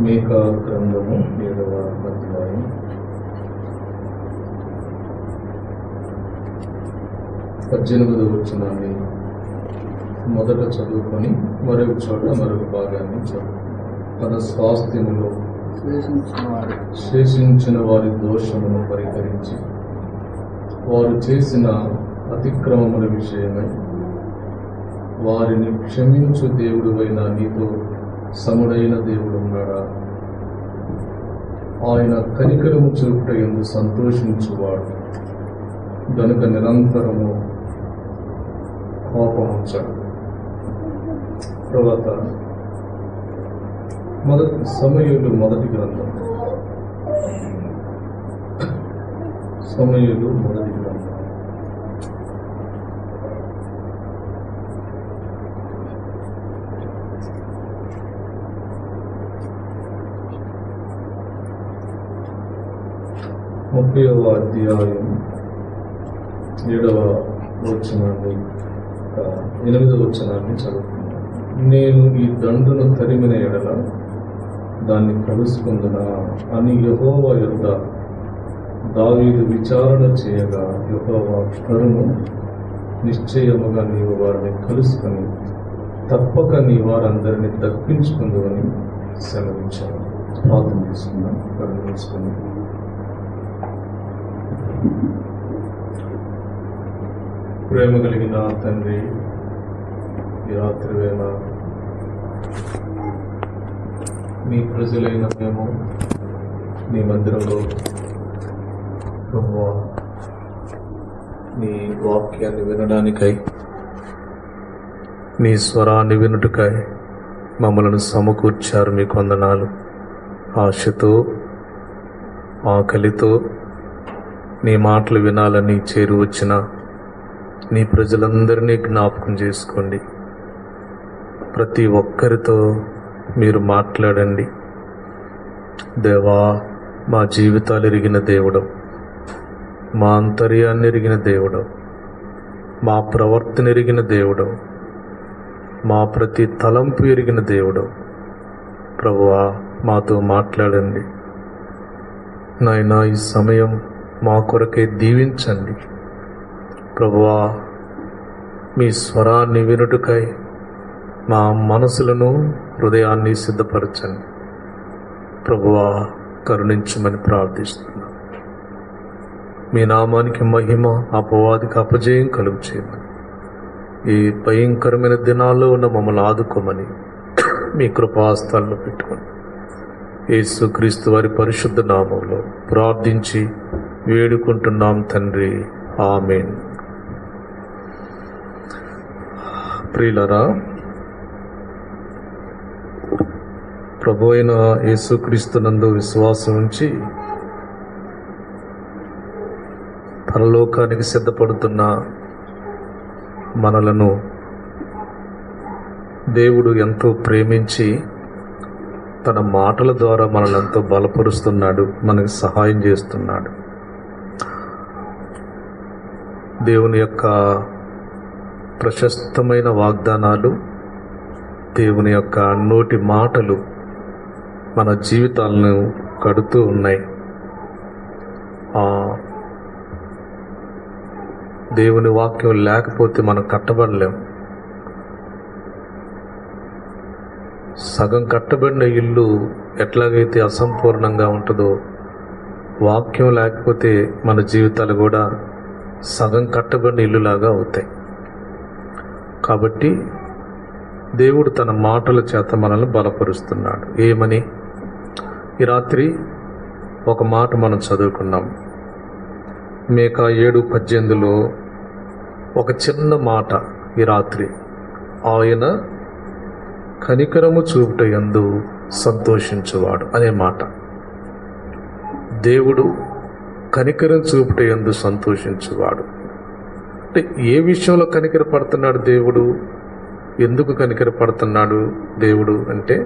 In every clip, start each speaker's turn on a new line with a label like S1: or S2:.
S1: మీకా గ్రంథము 7వ అధ్యాయం 18వ వచనాన్ని మొదట చదువుకొని మరొక చోట మరొక భాగాన్ని చదువు. తన స్వాస్థ్యములో శేషించిన వారి దోషమును పరిహరించి వారు చేసిన అతిక్రమముల విషయమై వారిని క్షమించు దేవుడువైన నీతో సముడైన దేవుడు ఉన్నాడా? ఆయన కనికరము చూపుట యందు సంతోషించువాడు గనుక నిరంతరము కోపముంచడు. తర్వాత సమూయేలు మొదటి గ్రంథం 30వ అధ్యాయం 7వ వచనాన్ని 8వ వచనాన్ని చదువుతున్నాను. నేను ఈ దండును తరిమిన ఎడల దాన్ని కలుసుకుందునా అని యెహోవా యొద్ద దావీదు విచారణ చేయగా, యెహోవా కరును నిశ్చయముగా నీవు వారిని కలుసుకొని తప్పక నీ వారందరినీ దక్కించుకుందువని సెలవించాను. ప్రార్థన చేసుకున్నాం. కరుణించుకుని ప్రేమ కలిగిన తండ్రి, ఈ రాత్రి వేళ మీ ప్రజలైన మేము నీ మందిరంలో ప్రభువా నీ వాక్యాన్ని వినడానికై, నీ స్వరాన్ని వినుటకై మమ్మలను సమకూర్చారు. మీకు వందనాలు. ఆశతో ఆకలితో నీ మాటలు వినాలని చేరి వచ్చిన నీ ప్రజలందరినీ జ్ఞాపకం చేసుకోండి. ప్రతి ఒక్కరితో మీరు మాట్లాడండి. దేవా, మా జీవితాలు ఎరిగిన దేవుడు, మా అంతర్యాన్ని ఎరిగిన దేవుడు, మా ప్రవర్తన ఎరిగిన దేవుడు, మా ప్రతి తలంపు ఎరిగిన దేవుడు, ప్రభువా మాతో మాట్లాడండి. నాయనా, ఈ సమయం మా కొరకే దీవించండి. ప్రభువా, మీ స్వరాన్ని వినుటకై మా మనసులను హృదయాన్ని సిద్ధపరచండి. ప్రభువా, కరుణించమని ప్రార్థిస్తున్నాం. మీ నామానికి మహిమ, అపవాదికి అపజయం కలుగు చేయమని, ఈ భయంకరమైన దినాల్లో ఉన్న మమ్మల్ని ఆదుకోమని మీ కృపాస్తాల్లో పెట్టుకోండి. యేసుక్రీస్తు వారి పరిశుద్ధ నామంలో ప్రార్థించి వేడుకుంటున్నాం తండ్రి. ఆమేన్. ప్రియులారా, ప్రభు అయిన యేసుక్రీస్తునందు విశ్వాసం ఉంచి పరలోకానికి సిద్ధపడుతున్న మనలను దేవుడు ఎంతో ప్రేమించి తన మాటల ద్వారా మనల్ని ఎంతో బలపరుస్తున్నాడు, మనకి సహాయం చేస్తున్నాడు. దేవుని యొక్క ప్రశస్తమైన వాగ్దానాలు, దేవుని యొక్క నోటి మాటలు మన జీవితాలను కడుతూ ఉన్నాయి. దేవుని వాక్యం లేకపోతే మనం కట్టబడలేం. సగం కట్టబడిన ఇల్లు ఎట్లాగైతే అసంపూర్ణంగా ఉంటుందో, వాక్యం లేకపోతే మన జీవితాలు కూడా సగం కట్టబడిన ఇల్లులాగా అవుతాయి. కాబట్టి దేవుడు తన మాటల చేత మనల్ని బలపరుస్తున్నాడు. ఏమని? ఈ రాత్రి ఒక మాట మనం చదువుకున్నాం. మీకా 7:18లో ఒక చిన్న మాట ఈ రాత్రి, ఆయన కనికరము చూపుట యందు సంతోషించువాడు అనే మాట. దేవుడు కనికరం చూపుట యందు సంతోషించువాడు అంటే ఏ విషయంలో కనికరపడుతున్నాడు దేవుడు? ఎందుకు కనికరపడుతున్నాడు దేవుడు అంటే,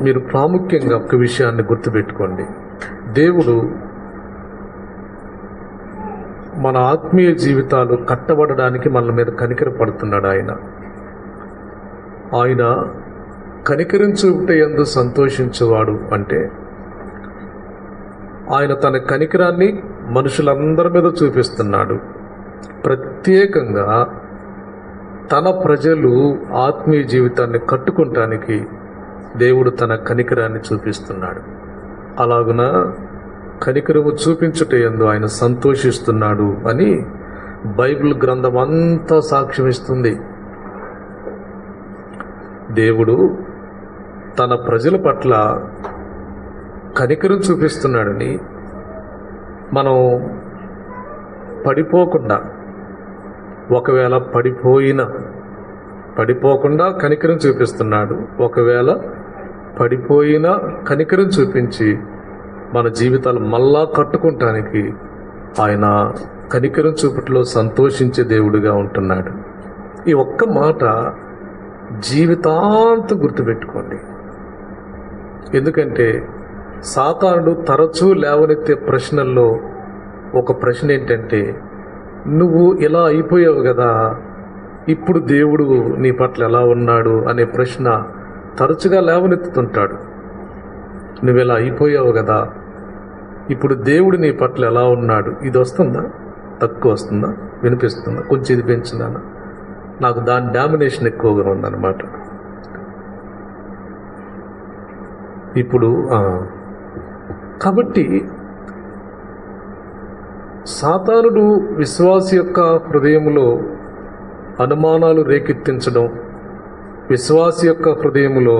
S1: మీరు ప్రాముఖ్యంగా ఒక విషయాన్ని గుర్తుపెట్టుకోండి. దేవుడు మన ఆత్మీయ జీవితాలు కట్టబడడానికి మన మీద కనికరపడుతున్నాడు. ఆయన కనికరించుటయందు సంతోషించువాడు అంటే ఆయన తన కనికరాన్ని మనుషులందరి మీద చూపిస్తున్నాడు. ప్రత్యేకంగా తన ప్రజలు ఆత్మీయ జీవితాన్ని కట్టుకుంటానికి దేవుడు తన కనికరాన్ని చూపిస్తున్నాడు. అలాగున కనికరము చూపించుటయందు ఆయన సంతోషిస్తున్నాడు అని బైబిల్ గ్రంథం అంతా సాక్ష్యమిస్తుంది. దేవుడు తన ప్రజల పట్ల కనికరం చూపిస్తున్నాడని మనం పడిపోకుండా, ఒకవేళ పడిపోకుండా కనికరం చూపిస్తున్నాడు. ఒకవేళ పడిపోయినా కనికరం చూపించి మన జీవితాలు మళ్ళా కట్టుకుంటానికి ఆయన కనికరం చూపుట్లో సంతోషించే దేవుడిగా ఉంటున్నాడు. ఈ ఒక్క మాట జీవితాంతం గుర్తుపెట్టుకోండి. ఎందుకంటే సాతానుడు తరచూ లేవనెత్తే ప్రశ్నల్లో ఒక ప్రశ్న ఏంటంటే, నువ్వు ఇలా అయిపోయావు కదా, ఇప్పుడు దేవుడు నీ పట్ల ఎలా ఉన్నాడు అనే ప్రశ్న తరచుగా లేవనెత్తుతుంటాడు. నువ్వు ఇలా అయిపోయావు కదా, ఇప్పుడు దేవుడు నీ పట్ల ఎలా ఉన్నాడు. ఇది వస్తుందా, తక్కువ వస్తుందా, వినిపిస్తుందా, కొంచెం ఇది పెంచిందా? నాకు దాని డామినేషన్ ఎక్కువగా ఉందన్నమాట. ఇప్పుడు కాబట్టి సాతానుడు విశ్వాసి యొక్క హృదయములో అనుమానాలు రేకెత్తించడం, విశ్వాసి యొక్క హృదయములో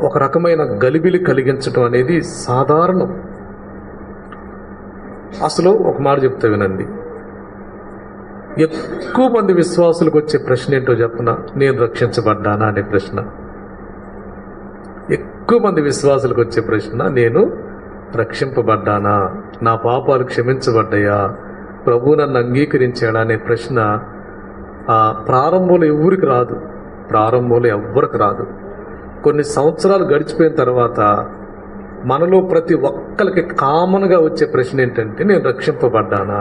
S1: ఒక రకమైన గలిబిలి కలిగించడం అనేది సాధారణం. అసలు ఒక మాట చెప్తా వినండి. ఎక్కువ మంది విశ్వాసులకు వచ్చే ప్రశ్న ఏంటో చెప్పనా? నేను రక్షించబడ్డానా అనే ప్రశ్న. ఎక్కువ మంది విశ్వాసులకు వచ్చే ప్రశ్న, నేను రక్షింపబడ్డానా, నా పాపాలు క్షమించబడ్డాయా, ప్రభు నన్ను అంగీకరించాడా అనే ప్రశ్న ప్రారంభంలో ఎవ్వరికి రాదు. కొన్ని సంవత్సరాలు గడిచిపోయిన తర్వాత మనలో ప్రతి ఒక్కరికి కామన్గా వచ్చే ప్రశ్న ఏంటంటే, నేను రక్షింపబడ్డానా,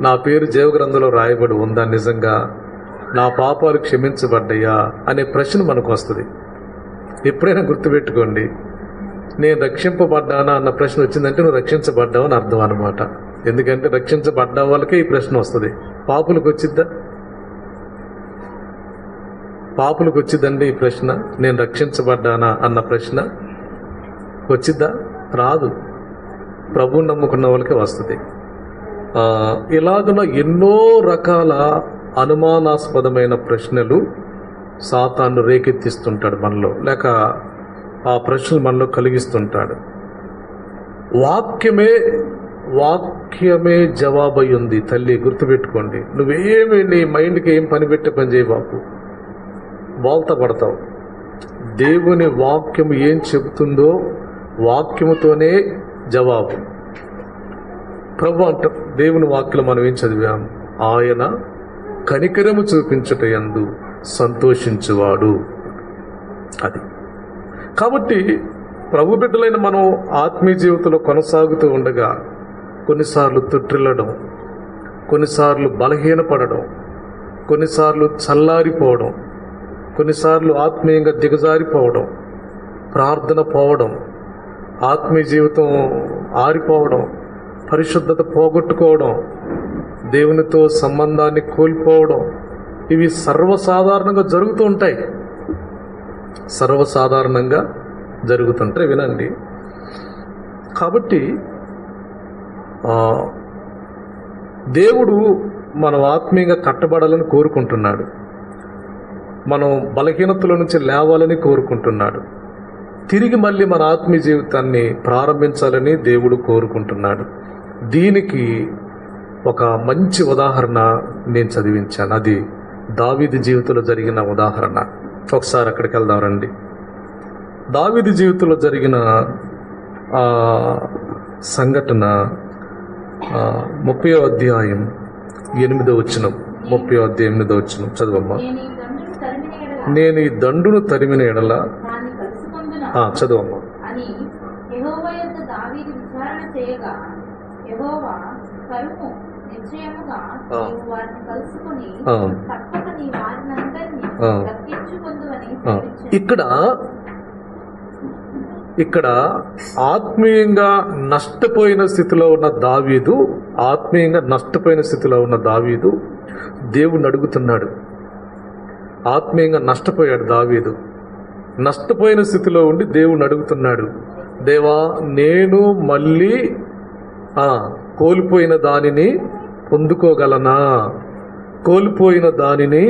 S1: నా పేరు జీవగ్రంథంలో రాయబడి ఉందా, నిజంగా నా పాపాలు క్షమించబడ్డాయా అనే ప్రశ్న మనకు వస్తుంది. ఎప్పుడైనా గుర్తుపెట్టుకోండి, నేను రక్షింపబడ్డానా అన్న ప్రశ్న వచ్చిందంటే నువ్వు రక్షించబడ్డావు అని అర్థం అనమాట. ఎందుకంటే రక్షించబడ్డ వాళ్ళకే ఈ ప్రశ్న వస్తుంది. పాపులకు వచ్చిద్దండి ఈ ప్రశ్న, నేను రక్షించబడ్డానా అన్న ప్రశ్న వచ్చిద్దా? రాదు. ప్రభువుని నమ్ముకున్న వాళ్ళకే వస్తుంది. ఇలాగున ఎన్నో రకాల అనుమానాస్పదమైన ప్రశ్నలు సాతాను రేకెత్తిస్తుంటాడు మనలో, లేక ఆ ప్రశ్నలు మనలో కలిగిస్తుంటాడు. వాక్యమే జవాబై ఉంది. తల్లి గుర్తుపెట్టుకోండి, నువ్వేమి నీ మైండ్కి ఏం పని పెట్టే పని చేయి బాబు, బోల్తా పడతావు. దేవుని వాక్యము ఏం చెబుతుందో వాక్యముతోనే జవాబు. ప్రభు అంట, దేవుని వాక్యలో మనం ఏం చదివాం? ఆయన కనికరము చూపించుటయందు సంతోషించువాడు. అది కాబట్టి ప్రభు బిడ్డలైన మనం ఆత్మీయ జీవితంలో కొనసాగుతూ ఉండగా కొన్నిసార్లు తొట్టిల్లడం, కొన్నిసార్లు బలహీనపడడం, కొన్నిసార్లు చల్లారిపోవడం, కొన్నిసార్లు ఆత్మీయంగా దిగజారిపోవడం, ప్రార్థన పోవడం, ఆత్మీయ జీవితం ఆరిపోవడం, పరిశుద్ధత పోగొట్టుకోవడం, దేవునితో సంబంధాన్ని కోల్పోవడం, ఇవి సర్వసాధారణంగా జరుగుతుంటాయి. వినండి, కాబట్టి దేవుడు మనం ఆత్మీయంగా కట్టబడాలని కోరుకుంటున్నాడు. మనం బలహీనతల నుంచి లేవాలని కోరుకుంటున్నాడు. తిరిగి మళ్ళీ మన ఆత్మీయ జీవితాన్ని ప్రారంభించాలని దేవుడు కోరుకుంటున్నాడు. దీనికి ఒక మంచి ఉదాహరణ నేను చదివించాను. అది దావీదు జీవితంలో జరిగిన ఉదాహరణ. ఒకసారి అక్కడికి వెళ్దాం రండి. దావీదు జీవితంలో జరిగిన సంఘటన 30వ అధ్యాయం 8వ వచనం. 30వ అధ్యాయం 8వ వచనం చదువమ్మా. నేను ఈ దండును తరిమిన ఎడల చదువమ్మా. ఇక్కడ ఆత్మీయంగా నష్టపోయిన స్థితిలో ఉన్న దావీదు దేవుణ్ణి అడుగుతున్నాడు. ఆత్మీయంగా నష్టపోయాడు దావీదు. నష్టపోయిన స్థితిలో ఉండి దేవుణ్ణి అడుగుతున్నాడు, దేవా, నేను మళ్ళీ కోల్పోయిన దానిని పొందుకోగలనా? కోల్పోయిన దానిని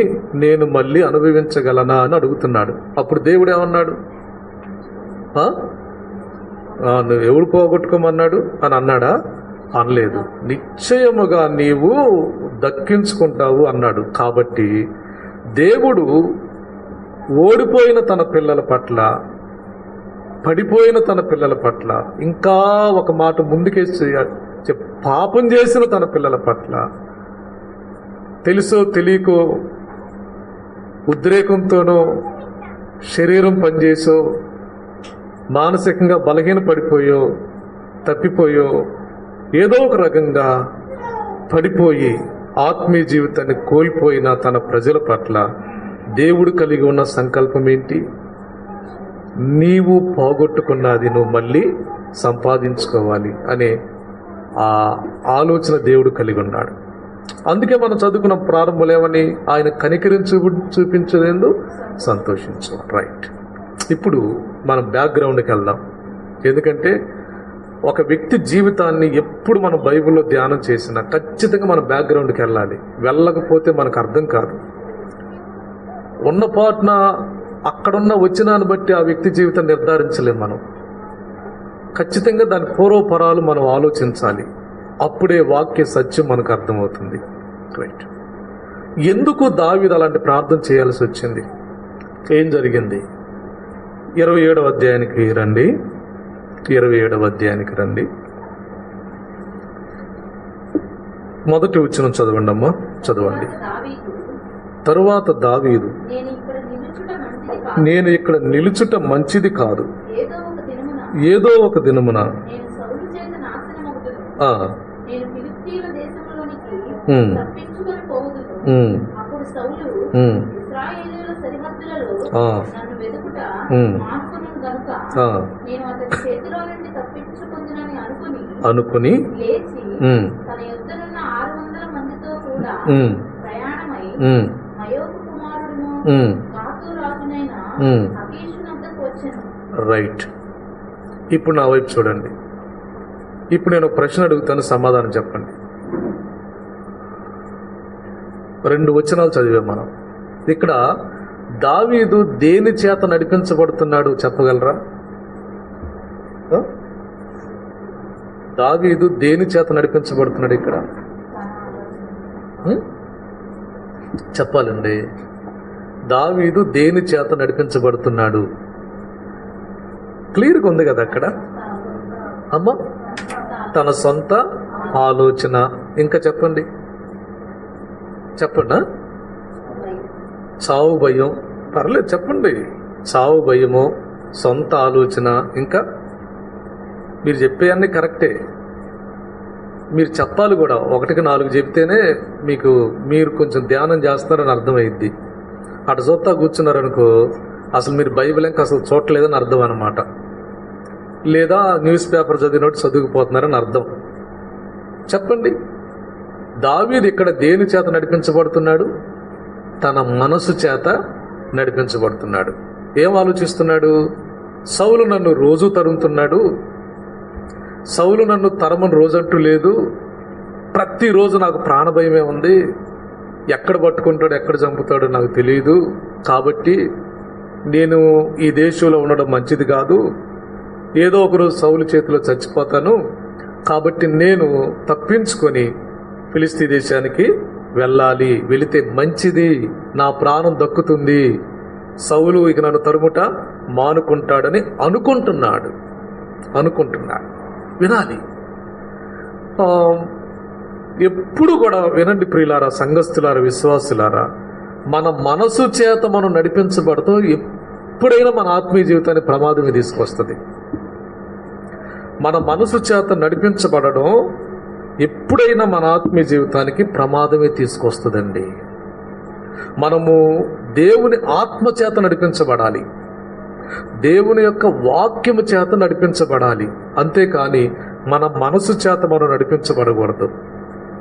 S1: నేను మళ్ళీ అనుభవించగలనా అని అడుగుతున్నాడు. అప్పుడు దేవుడు ఏమన్నాడు? నువ్వు ఎవడు పోగొట్టుకోమన్నాడు అని అన్నాడా? అనలేదు. నిశ్చయముగా నీవు దక్కించుకుంటావు అన్నాడు. కాబట్టి దేవుడు ఓడిపోయిన తన పిల్లల పట్ల, పడిపోయిన తన పిల్లల పట్ల, ఇంకా ఒక మాట ముందుకేసి పాపం చేసిన తన పిల్లల పట్ల, తెలుసో తెలియకో ఉద్రేకంతోనో శరీరం పనిచేసో మానసికంగా బలహీన పడిపోయో తప్పిపోయో ఏదో ఒక రకంగా పడిపోయి ఆత్మీయ జీవితాన్ని కోల్పోయిన తన ప్రజల పట్ల దేవుడు కలిగి ఉన్న సంకల్పం ఏంటి? నీవు పోగొట్టుకున్నది నువ్వు మళ్ళీ సంపాదించుకోవాలి అనే ఆ ఆలోచన దేవుడు కలిగి ఉన్నాడు. అందుకే మనం చదువుకున్న ప్రారంభంలోమని ఆయన చూపించలేదు, సంతోషించు. రైట్. ఇప్పుడు మనం బ్యాక్గ్రౌండ్కి వెళ్దాం. ఎందుకంటే ఒక వ్యక్తి జీవితాన్ని ఎప్పుడు మనం బైబిల్లో ధ్యానం చేసినా ఖచ్చితంగా మనం బ్యాక్గ్రౌండ్కి వెళ్ళాలి. వెళ్ళకపోతే మనకు అర్థం కాదు. ఉన్న పాటున అక్కడున్న వచ్చినాన్ని బట్టి ఆ వ్యక్తి జీవితం నిర్ధారించలేం. మనం ఖచ్చితంగా దాని పూర్వపరాలు మనం ఆలోచించాలి. అప్పుడే వాక్య సత్యం మనకు అర్థమవుతుంది. రైట్. ఎందుకు దావీదు అలాంటి ప్రార్థన చేయాల్సి వచ్చింది? ఏం జరిగింది? 27వ అధ్యాయానికి రండి. 27వ అధ్యాయానికి రండి. మొదటి వచనం చదవండి అమ్మా, చదవండి. తరువాత దావీదు, నేను ఇక్కడ నిలుచుట మంచిది కాదు, ఏదో ఒక దినమున అనుకుని రైట్. ఇప్పుడు నా వైపు చూడండి. ఇప్పుడు నేను ప్రశ్న అడుగుతాను, సమాధానం చెప్పండి. 2 వచనాలు చదివాం మనం. ఇక్కడ దావీదు దేని చేత నడిపించబడుతున్నాడు చెప్పగలరా? దావీదు దేని చేత నడిపించబడుతున్నాడు ఇక్కడ? చెప్పాలండి. దావీదు దేని చేత నడిపించబడుతున్నాడు? క్లియర్గా ఉంది కదా అక్కడ అమ్మ. తన సొంత ఆలోచన. ఇంకా చెప్పండి, చెప్పండి. చావు భయం, పర్లేదు చెప్పండి. చావు భయము, సొంత ఆలోచన, ఇంకా మీరు చెప్పేవన్నీ కరెక్టే. మీరు చెప్పాలి కూడా. 1కి 4 చెప్తేనే మీరు కొంచెం ధ్యానం చేస్తారని అర్థమైద్ది. అటు చూస్తా కూర్చున్నారనుకో, అసలు మీరు బైబిల్ ఇంకా అసలు చూడలేదని అర్థం అన్నమాట. లేదా న్యూస్ పేపర్ చదివినట్టు చదువుకుపోతున్నారని అర్థం. చెప్పండి. దావీదు ఇక్కడ దేని చేత నడిపించబడుతున్నాడు? తన మనసు చేత నడిపించబడుతున్నాడు. ఏం ఆలోచిస్తున్నాడు? సౌలు నన్ను రోజు తరుముతున్నాడు, సౌలు నన్ను తరమని రోజంటూ లేదు, ప్రతిరోజు నాకు ప్రాణభయమే ఉంది, ఎక్కడ పట్టుకుంటాడో ఎక్కడ చంపుతాడో నాకు తెలియదు, కాబట్టి నేను ఈ దేశంలో ఉండడం మంచిది కాదు, ఏదో ఒకరోజు సౌలు చేతిలో చచ్చిపోతాను, కాబట్టి నేను తప్పించుకొని ఫిలిస్తీ దేశానికి వెళ్ళాలి, వెళితే మంచిది, నా ప్రాణం దక్కుతుంది, సౌలు ఇక నన్ను తరుముట మానుకుంటాడని అనుకుంటున్నాడు. వినాలి. ఎప్పుడు కూడా వినండి ప్రియులారా, సంఘస్థులారా, విశ్వాసులారా, మన మనసు చేత మనం నడిపించబడుతూ ఎప్పుడైనా మన ఆత్మీయ జీవితాన్ని ప్రమాదమే తీసుకొస్తుంది. మన మనసు చేత నడిపించబడడం ఎప్పుడైనా మన ఆత్మీయ జీవితానికి ప్రమాదమే తీసుకొస్తుందండి. మనము దేవుని ఆత్మ చేత నడిపించబడాలి, దేవుని యొక్క వాక్యము చేత నడిపించబడాలి. అంతేకాని మన మనసు చేత మనం నడిపించబడకూడదు.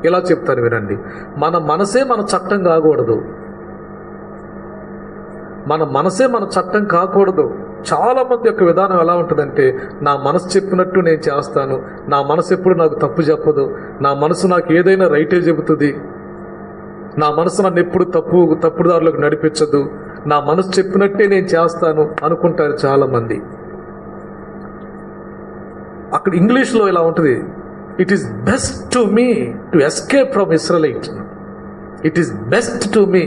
S1: ఇలా చెప్తాను వినండి, మన మనసే మన చట్టం కాకూడదు. మన మనసే మన చట్టం కాకూడదు. చాలా మంది యొక్క విధానం ఎలా ఉంటుందంటే, నా మనసు చెప్పినట్టు నేను చేస్తాను, నా మనసు ఎప్పుడు నాకు తప్పు చెప్పదు, నా మనసు నాకు ఏదైనా రైటే చెబుతుంది, నా మనసు నన్ను ఎప్పుడు తప్పుడు దారిలోకి నడిపించదు, నా మనసు చెప్పినట్టే నేను చేస్తాను అనుకుంటారు చాలామంది. అక్కడ ఇంగ్లీష్లో ఇలా ఉంటుంది, it is best to me to escape from Israelite. It is best to me.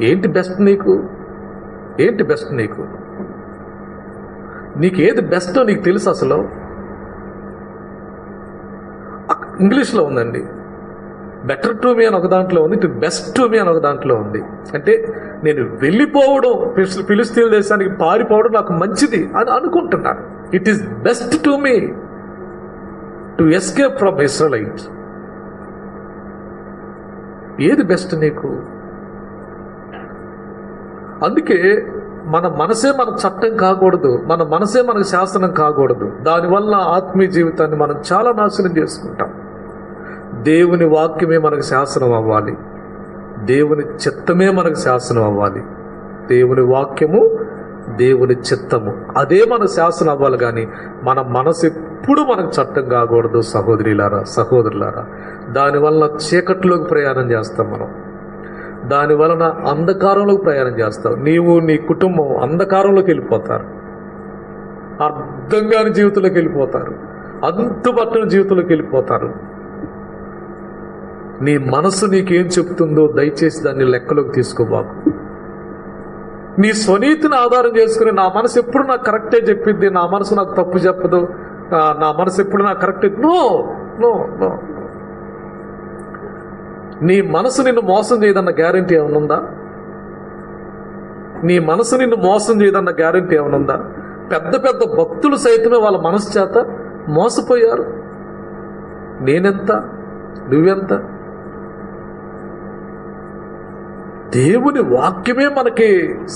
S1: ఏంటి బెస్ట్ నీకు? ఏంటి బెస్ట్ నీకు? నీకు ఏది బెస్టో నీకు తెలుసు అసలు? ఇంగ్లీష్లో ఉందండి, బెటర్ టు మీ అని ఒక దాంట్లో ఉంది, ఇటు బెస్ట్ టు మీ అని ఒక దాంట్లో ఉంది. అంటే నేను వెళ్ళిపోవడం, ఫిలిస్తీన్ల దేశానికి పారిపోవడం నాకు మంచిది అని అనుకుంటున్నాను. It is best to me to escape from Israelite. ఏది బెస్ట్ నీకు? అందుకే మన మనసే మన చట్టం కాకూడదు, మన మనసే మనకు శాసనం కాకూడదు. దానివల్ల ఆత్మీయ జీవితాన్ని మనం చాలా నాశనం చేసుకుంటాం. దేవుని వాక్యమే మనకు శాసనం అవ్వాలి, దేవుని చిత్తమే మనకు శాసనం అవ్వాలి. దేవుని వాక్యము, దేవుని చిత్తము అదే మన శాసనం అవ్వాలి. కానీ మన మనసు ఎప్పుడు మనకు చట్టం కాకూడదు. సహోదరులారా, దానివల్ల చీకట్లోకి ప్రయాణం చేస్తాం మనం, దాని వలన అంధకారంలోకి ప్రయాణం చేస్తావు. నీవు, నీ కుటుంబం అంధకారంలోకి వెళ్ళిపోతారు, అర్థం కాని జీవితంలోకి వెళ్ళిపోతారు, అంతుపట్టని జీవితంలోకి వెళ్ళిపోతారు. నీ మనసు నీకేం చెప్తుందో దయచేసి దాన్ని లెక్కలోకి తీసుకోబాకు. నీ స్వనీతిని ఆధారం చేసుకుని, నా మనసు ఎప్పుడు నాకు కరెక్టే చెప్పిద్ది, నా మనసు నాకు తప్పు చెప్పదు, నా మనసు ఎప్పుడు నాకు కరెక్టే. No no no. నీ మనసు నిన్ను మోసం చేయదన్న గ్యారంటీ ఏమనుందా? నీ మనసు నిన్ను మోసం చేయదన్న గ్యారంటీ ఏమనుందా? పెద్ద పెద్ద భక్తులు సైతమే వాళ్ళ మనసు చేత మోసపోయారు. నేనెంత, నువ్వెంత? దేవుని వాక్యమే మనకి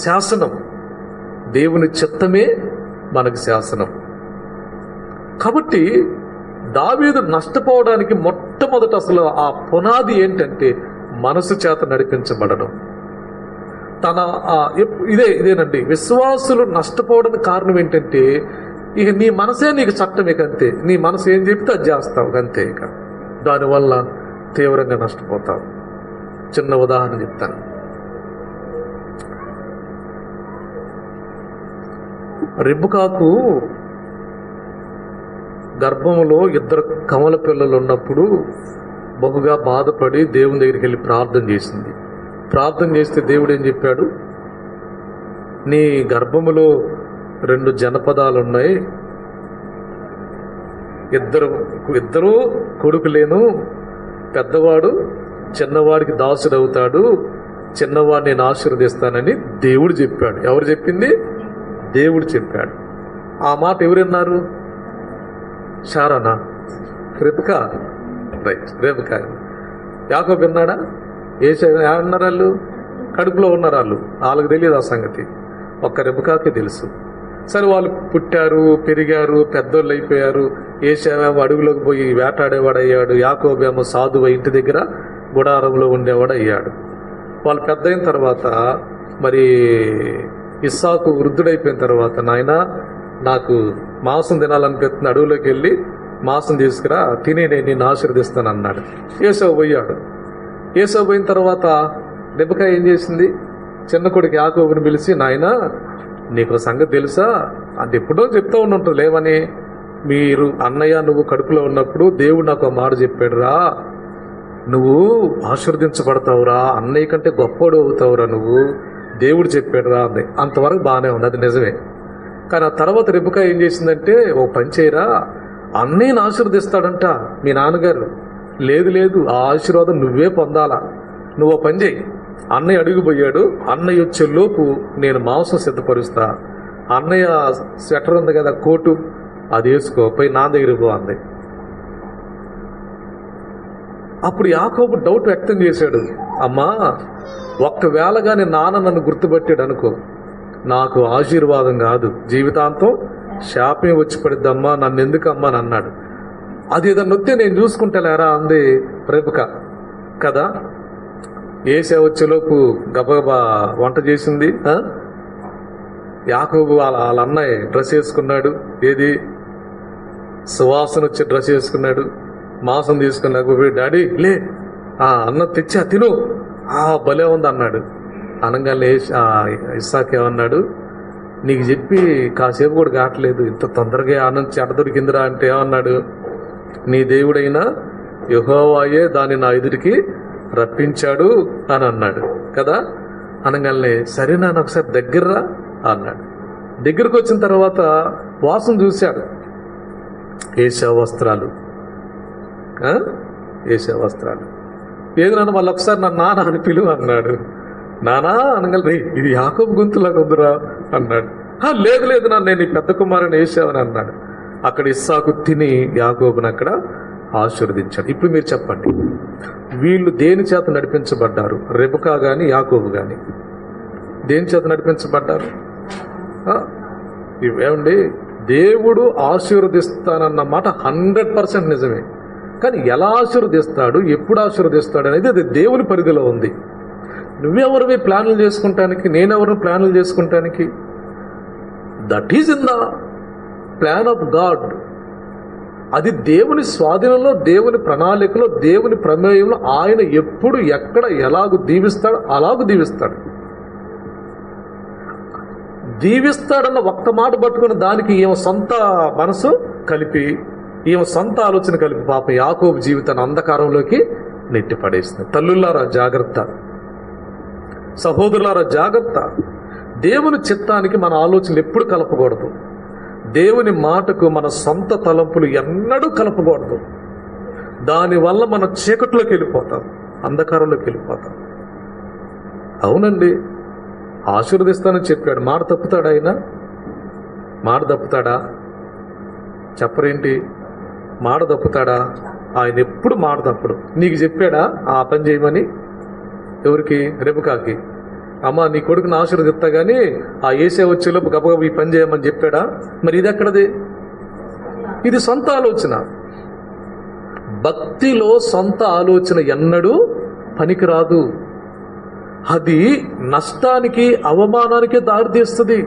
S1: శాసనం, దేవుని చిత్తమే మనకి శాసనం. కాబట్టి దావీదు నష్టపోవడానికి మొట్టమొదట అసలు ఆ పునాది ఏంటంటే మనసు చేత నడిపించబడడం. ఇదేనండి విశ్వాసులు నష్టపోవడానికి కారణం ఏంటంటే, ఇక నీ మనసే నీకు చట్టం, ఇక అంతే. నీ మనసు ఏం చెప్తే అది చేస్తావు అంతే. ఇక దానివల్ల తీవ్రంగా నష్టపోతావు. చిన్న ఉదాహరణ చెప్తాను. రెబెకాకు గర్భంలో 2 కమల పిల్లలు ఉన్నప్పుడు బహుగా బాధపడి దేవుని దగ్గరికి వెళ్ళి ప్రార్థన చేసింది. ప్రార్థన చేస్తే దేవుడు ఏం చెప్పాడు? నీ గర్భములో 2 జనపదాలు ఉన్నాయి, ఇద్దరు కొడుకులేను, పెద్దవాడు చిన్నవాడికి దాసుడు అవుతాడు, చిన్నవాడిని నేను ఆశీర్వదిస్తానని దేవుడు చెప్పాడు. ఎవరు చెప్పింది? దేవుడు చెప్పాడు. ఆ మాట ఎవరు విన్నారు? శారానా? రెబెకా? Right, Rebecca. యాకోబు విన్నాడా? ఏమన్నారు? వాళ్ళు కడుపులో ఉన్నారు, వాళ్ళకి తెలియదు ఆ సంగతి, ఒక్క రెబెకాకే తెలుసు. సరే, వాళ్ళు పుట్టారు, పెరిగారు, పెద్దోళ్ళు అయిపోయారు. ఏసేమేమో అడుగులోకి పోయి వేటాడేవాడు అయ్యాడు, యాకోబేమో సాధువు ఇంటి దగ్గర గుడారంలో ఉండేవాడు అయ్యాడు. వాళ్ళు పెద్ద అయిన తర్వాత మరి ఇస్సాకు వృద్ధుడైపోయిన తర్వాత, నాయన నాకు మాంసం తినాలనిపిస్తుంది, అడవులోకి వెళ్ళి మాంసం తీసుకురా, తిని నేను నిన్ను ఆశీర్వదిస్తాను అన్నాడు. ఏసావు పోయాడు. ఏసావు పోయిన తర్వాత రెబెకా ఏం చేసింది? చిన్న కొడుకు యాకోబుని పిలిచి, నాయన నీకు సంగతి తెలుసా? అంటే ఎప్పుడో చెప్తూ ఉంటుంది లేవని, మీరు అన్నయ్య నువ్వు కడుపులో ఉన్నప్పుడు దేవుడు నాకు ఆ మాట చెప్పాడు రా, నువ్వు ఆశీర్వదించబడతావురా, అన్నయ్య కంటే గొప్పోడు అవుతావురా, నువ్వు దేవుడు చెప్పాడు రా అంది. అంతవరకు బాగానే ఉంది, అది నిజమే. కానీ ఆ తర్వాత రెబెకా ఏం చేసిందంటే, ఓ పని చేయరా, అన్నయ్యని ఆశీర్వదిస్తాడంట మీ నాన్నగారు. లేదు, ఆ ఆశీర్వాదం నువ్వే పొందాలా, నువ్వు పని చేయి. అన్నయ్య అడుగుపోయాడు, అన్నయ్య వచ్చేలోపు నేను మాంసం సిద్ధపరుస్తా, అన్నయ్య స్వెటర్ ఉంది కదా, కోటు, అది వేసుకో, పోయి నా దగ్గరికి పో అంది. అప్పుడు యాకోబు డౌట్ వ్యక్తం చేశాడు, అమ్మా ఒక్కవేళ కానీ నాన్న నన్ను గుర్తుపట్టాడు అనుకో, నాకు ఆశీర్వాదం కాదు, జీవితాంతం శాపం వచ్చి పడిద్దమ్మా, నన్ను ఎందుకమ్మా అని అన్నాడు. అది ఏదన్నా వస్తే నేను చూసుకుంటలేరా అంది రెబెకా కదా. ఏసే వచ్చేలోపు గబగబా వంట చేసింది. యాకోబు వాళ్ళ అన్నయ్య డ్రెస్ వేసుకున్నాడు, ఏది సువాసన వచ్చే డ్రెస్ వేసుకున్నాడు, మాంసం తీసుకున్నాడు. డాడీ లే, అన్నం తెచ్చా తిను, భలే ఉంది అన్నాడు. అనగానే ఇస్సాకు ఏమన్నాడు, నీకు చెప్పి కాసేపు కూడా కావట్లేదు, ఇంత తొందరగా అన్నం చెడ్డ దొరికిందిరా అంటే ఏమన్నాడు, నీ దేవుడైనా యెహోవాయే దాన్ని నా ఎదుటికి రప్పించాడు అని అన్నాడు కదా. అనగానే సరే నాన్న ఒకసారి దగ్గర్రా అన్నాడు. దగ్గరకు వచ్చిన తర్వాత వాసన చూశాడు, ఏసా వస్త్రాలు, ఏసా వస్త్రాలు. ఏది నాన్న మళ్ళీ ఒకసారి నా నాన్న అని పిలువు అన్నాడు. నానా అనగలరే, ఇది యాకోబు గొంతులాగా ఉందిరా అన్నాడు. లేదు లేదు నాన్న, నేను ఈ పెద్ద కుమారుని వేసావని అన్నాడు. అక్కడ ఇస్సాకు తిని యాకోబుని అక్కడ ఆశీర్వదించాడు. ఇప్పుడు మీరు చెప్పండి, వీళ్ళు దేని చేత నడిపించబడ్డారు? రెబెకా కానీ యాకోబు కానీ దేని చేత నడిపించబడ్డారు? ఇవేమండి, దేవుడు ఆశీర్వదిస్తానన్న మాట 100% నిజమే. కానీ ఎలా ఆశీర్వదిస్తాడు, ఎప్పుడు ఆశీర్వదిస్తాడు అనేది అది దేవుని పరిధిలో ఉంది. నువ్వెవరివి ప్లాన్లు చేసుకుంటానికి, నేనెవరిని ప్లాన్లు చేసుకుంటానికి? That is in the plan of God. అది దేవుని స్వాధీనంలో, దేవుని ప్రణాళికలో, దేవుని ప్రమేయంలో ఆయన ఎప్పుడు ఎక్కడ ఎలాగూ దీవిస్తాడు అలాగూ దీవిస్తాడు. దీవిస్తాడన్న ఒక్క మాట పట్టుకుని దానికి ఈమె సొంత మనసు కలిపి, ఈమె సొంత ఆలోచన కలిపి పాపం యాకోబు జీవితాన్ని అంధకారంలోకి నెట్టి పడేస్తుంది. తల్లులారా జాగ్రత్త, సహోదరులారా జాగ్రత్త. దేవుని చిత్తానికి మన ఆలోచనలు ఎప్పుడు కలపకూడదు. దేవుని మాటకు మన సొంత తలంపులు ఎన్నడూ కలపకూడదు. దానివల్ల మనం చీకట్లోకి వెళ్ళిపోతాం, అంధకారంలోకి వెళ్ళిపోతాం. అవునండి, ఆశీర్వదిస్తానని చెప్పాడు, మాట తప్పుతాడా ఆయన? మాట తప్పుతాడా? చెప్పరేంటి? మాట తప్పుతాడా? ఆయన ఎప్పుడు మాట తప్పడు. నీకు చెప్పాడా ఆ పని చేయమని? ఎవరికి? రెబెకాకి. అమ్మ నీ కొడుకుని ఆశీర్వదిస్తా కానీ ఆ ఏసే వచ్చేలోపు గబగబ ఈ పని చేయమని చెప్పాడా? మరి ఇది ఎక్కడది? ఇది సొంత ఆలోచన. భక్తిలో సొంత ఆలోచన ఎన్నడూ పనికిరాదు. అది నష్టానికి, అవమానానికి దారితీస్తుంది,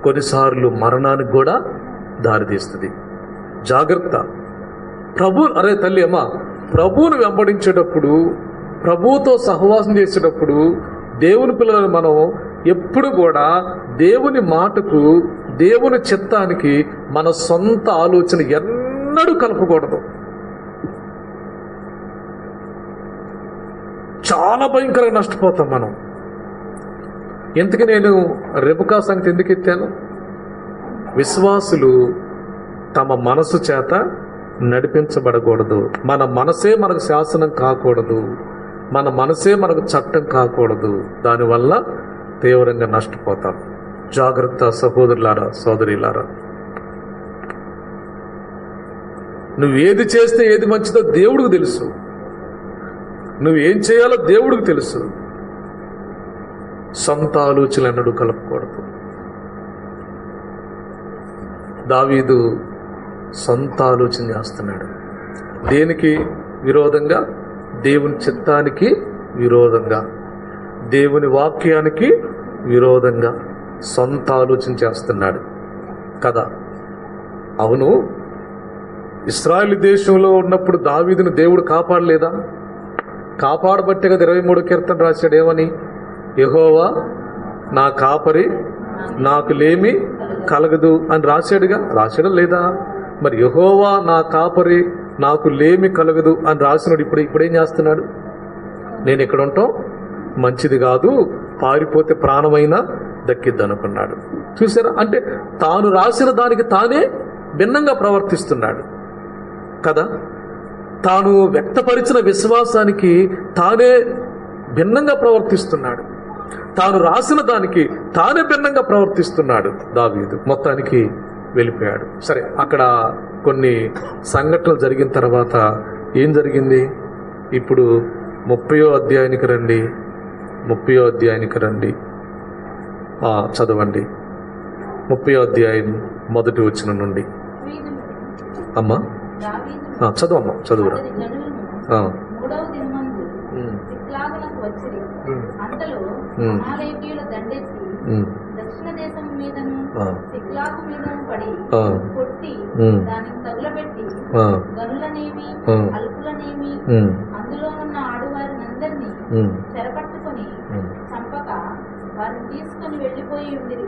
S1: కొన్నిసార్లు మరణానికి కూడా దారితీస్తుంది. జాగ్రత్త. అరే తల్లి అమ్మ, ప్రభువును వెంబడించేటప్పుడు, ప్రభువుతో సహవాసం చేసేటప్పుడు, దేవుని పిల్లలను మనం ఎప్పుడు కూడా దేవుని మాటకు, దేవుని చిత్తానికి మన సొంత ఆలోచన ఎన్నడూ కలపకూడదు. చాలా భయంకరంగా నష్టపోతాం మనం. ఎందుకు నేను రెబెకా సంగతి ఎందుకు ఎత్తాను? విశ్వాసులు తమ మనసు చేత నడిపించబడకూడదు. మన మనసే మనకు శాసనం కాకూడదు, మన మనసే మనకు చట్టం కాకూడదు. దానివల్ల తీవ్రంగా నష్టపోతాం. జాగ్రత్త సహోదరులారా, సోదరులారా. నువ్వేది చేస్తే ఏది మంచిదో దేవుడికి తెలుసు, నువ్వేం చేయాలో దేవుడికి తెలుసు. సొంత ఆలోచనలు అన్నడు కలపకూడదు. దావీదు సొంత ఆలోచన చేస్తున్నాడు. దేనికి విరోధంగా? దేవుని చిత్తానికి విరోధంగా, దేవుని వాక్యానికి విరోధంగా సొంత ఆలోచన చేస్తున్నాడు కదా. అవును, ఇశ్రాయేలు దేశంలో ఉన్నప్పుడు దావీదును దేవుడు కాపాడలేదా? కాపాడబట్టే కదా 23వ కీర్తన రాశాడు. ఏమని? యెహోవా నా కాపరి, నాకు లేమి కలగదు అని రాశాడుగా. రాశాడా లేదా? మరి యెహోవా నా కాపరి, నాకు లేమి కలగదు అని రాసినాడు. ఇప్పుడేం చేస్తున్నాడు? నేను ఇక్కడ ఉంటాం మంచిది కాదు, పారిపోతే ప్రాణమైనా దక్కిద్ది అనుకున్నాడు. చూసారా? అంటే తాను రాసిన దానికి తానే భిన్నంగా ప్రవర్తిస్తున్నాడు కదా. తాను వ్యక్తపరిచిన విశ్వాసానికి తానే భిన్నంగా ప్రవర్తిస్తున్నాడు. తాను రాసిన దానికి తానే భిన్నంగా ప్రవర్తిస్తున్నాడు దావీదు. మొత్తానికి వెళ్ళిపోయాడు. సరే, అక్కడ కొన్ని సంఘటనలు జరిగిన తర్వాత ఏం జరిగింది? ఇప్పుడు 30వ అధ్యాయానికి రండి. 30వ అధ్యాయానికి రండి. చదవండి. 30వ అధ్యాయం మొదటి వచనం నుండి. అమ్మా చదువమ్మా, చదువురా.
S2: మూడవ దినమందు సిక్లాగునకు వచ్చిరి. అంతలో అమాలేకీయుల దండెత్తి దక్షిణ దేశం మీదను సిక్లాగు మీదను పడి కొట్టి దానికి తగులబెట్టి గనులనేమి అల్పులనేమి అందులోనున్న ఆడువారినందరినీ చెరపట్టుకొని చంపక వారిని తీసుకుని వెళ్లిపోయి ఉండిరి.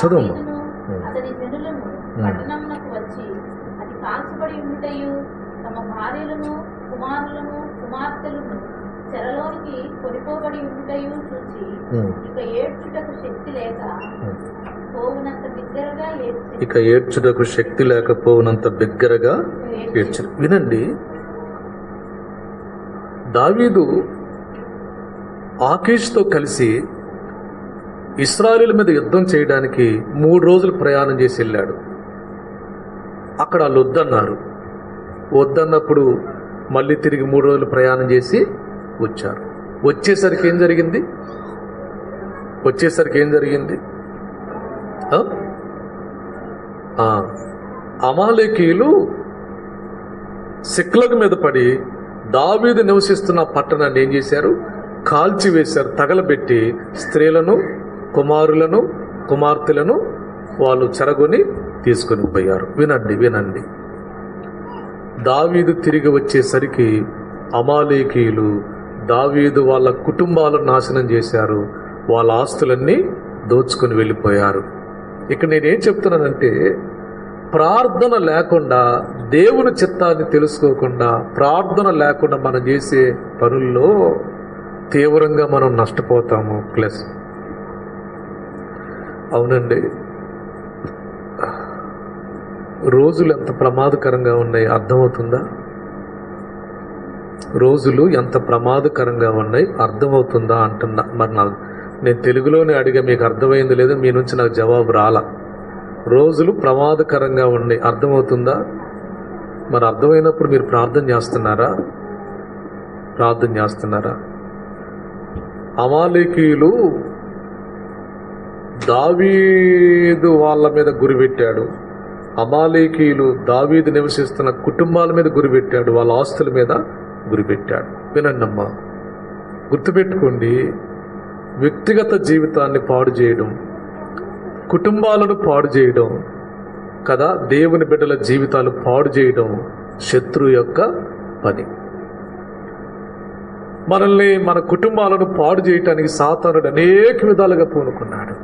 S2: దావీదును అతని జనులను పట్టణమునకు వచ్చి అది కాల్చబడి ఉండుటయు తమ భార్యలను కుమారులను కుమార్తెలను చెరలోనికి కొనిపోబడి ఉండుటయు చూచి ఇక ఏడ్చుటకు శక్తి
S1: లేకపోవునంత బిగ్గరగా ఏడ్చు. వినండి, దావీదు ఆకీషుతో కలిసి ఇశ్రాయేలు మీద యుద్ధం చేయడానికి 3 రోజులు ప్రయాణం చేసి వెళ్ళాడు. అక్కడ వాళ్ళు వద్దన్నప్పుడు మళ్ళీ తిరిగి 3 రోజులు ప్రయాణం చేసి వచ్చారు. వచ్చేసరికి ఏం జరిగింది? అమాలేకీయులు సిక్లగ్ మీద పడి దావీదు నివసిస్తున్న పట్టణాన్ని ఏం చేశారు? కాల్చివేశారు, తగలబెట్టి స్త్రీలను, కుమారులను, కుమార్తెలను వాళ్ళు చెరగొని తీసుకొని పోయారు. వినండి. దావీదు తిరిగి వచ్చేసరికి అమాలేకీయులు దావీదు వాళ్ళ కుటుంబాలను నాశనం చేశారు, వాళ్ళ ఆస్తులన్నీ దోచుకొని వెళ్ళిపోయారు. ఇక్కడ నేనేం చెప్తున్నానంటే, ప్రార్థన లేకుండా, దేవుని చిత్తాన్ని తెలుసుకోకుండా, ప్రార్థన లేకుండా మనం చేసే పనుల్లో తీవ్రంగా మనం నష్టపోతాము. ప్లస్ అవునండి, రోజులు ఎంత ప్రమాదకరంగా ఉన్నాయి అర్థమవుతుందా? రోజులు ఎంత ప్రమాదకరంగా ఉన్నాయి అర్థమవుతుందా అంటున్నా. మరి నేను తెలుగులోనే అడిగా, మీకు అర్థమైంది లేదు, మీ నుంచి నాకు జవాబు రాలా. రోజులు ప్రమాదకరంగా ఉన్నాయి అర్థమవుతుందా? మరి అర్థమైనప్పుడు మీరు ప్రార్థన చేస్తున్నారా? అమాలేకీయులు దావీదు వాళ్ళ మీద గురిపెట్టాడు. అమాలేకీయులు దావీదు నివసిస్తున్న కుటుంబాల మీద గురిపెట్టాడు, వాళ్ళ ఆస్తుల మీద గురిపెట్టాడు. వినండమ్మా, గుర్తుపెట్టుకోండి, వ్యక్తిగత జీవితాన్ని పాడు చేయడం, కుటుంబాలను పాడు చేయడం కదా, దేవుని బిడ్డల జీవితాలు పాడు చేయడం శత్రువు యొక్క పని. మనల్ని, మన కుటుంబాలను పాడు చేయటానికి సాతానుడు అనేక విధాలుగా పూనుకున్నాడు.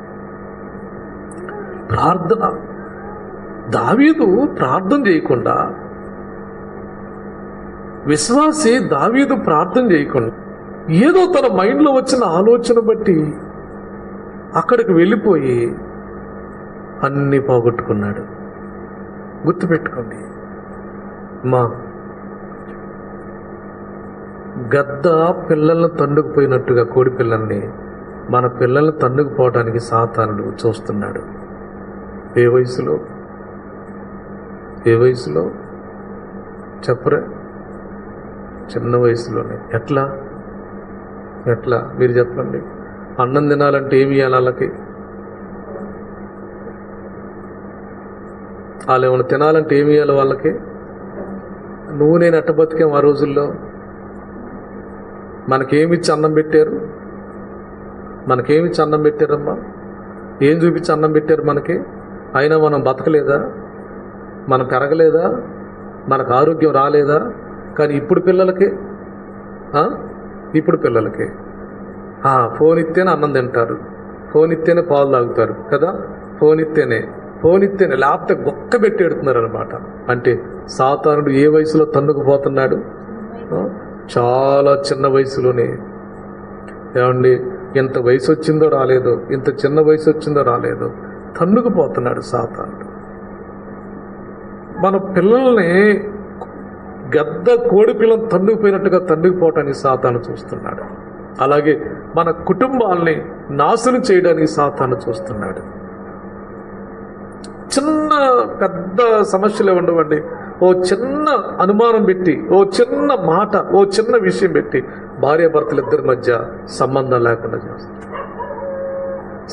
S1: ప్రార్థన, దావీదు ప్రార్థన చేయకుండా, విశ్వాసి దావీదు ప్రార్థన చేయకుండా ఏదో తన మైండ్లో వచ్చిన ఆలోచన బట్టి అక్కడికి వెళ్ళిపోయి అన్నీ పోగొట్టుకున్నాడు. గుర్తుపెట్టుకోండి, మా గద్ద పిల్లలను తన్నుకుపోయినట్టుగా, కోడి పిల్లల్ని, మన పిల్లల్ని తన్నుకుపోవడానికి సాతానుడు చూస్తున్నాడు. ఏ వయసులో చెప్పరే? చిన్న వయసులోనే. ఎట్లా మీరు చెప్పండి. అన్నం తినాలంటే ఏమి ఇవ్వాలి వాళ్ళకి? వాళ్ళు ఏమైనా తినాలంటే ఏమి ఇవ్వాలి వాళ్ళకి? నువ్వు నేను ఎట్ట బతికాం ఆ రోజుల్లో? మనకేమిచ్చి అన్నం పెట్టారమ్మా? ఏం చూపించి అన్నం పెట్టారు మనకి? అయినా మనం బతకలేదా? మనం పెరగలేదా? మనకు ఆరోగ్యం రాలేదా? కానీ ఇప్పుడు పిల్లలకి ఫోన్ ఇస్తేనే అన్నం తింటారు, ఫోన్ ఇస్తేనే పాలు తాగుతారు కదా, ఫోన్ ఇస్తేనే లేకపోతే గొక్క పెట్టి ఎడుతున్నారు అనమాట. అంటే సాతానుడు ఏ వయసులో తన్నుకుపోతున్నాడు? చాలా చిన్న వయసులోనే. ఏమండి, ఎంత వయసు వచ్చిందో రాలేదో, ఇంత చిన్న వయసు వచ్చిందో రాలేదో తన్నుకుపోతున్నాడు సాతానుడు. మన పిల్లల్ని గద్ద కోడి పిల్లలు తన్నుకుపోయినట్టుగా తన్నుకుపోవటానికి సాతాను చూస్తున్నాడు. అలాగే మన కుటుంబాల్ని నాశనం చేయడానికి సాతాను చూస్తున్నాడు. చిన్న పెద్ద సమస్యలే ఉండవండి, ఓ చిన్న అనుమానం పెట్టి, ఓ చిన్న మాట, ఓ చిన్న విషయం పెట్టి భార్యాభర్తలు ఇద్దరి మధ్య సంబంధం లేకుండా చేస్తున్నాడు,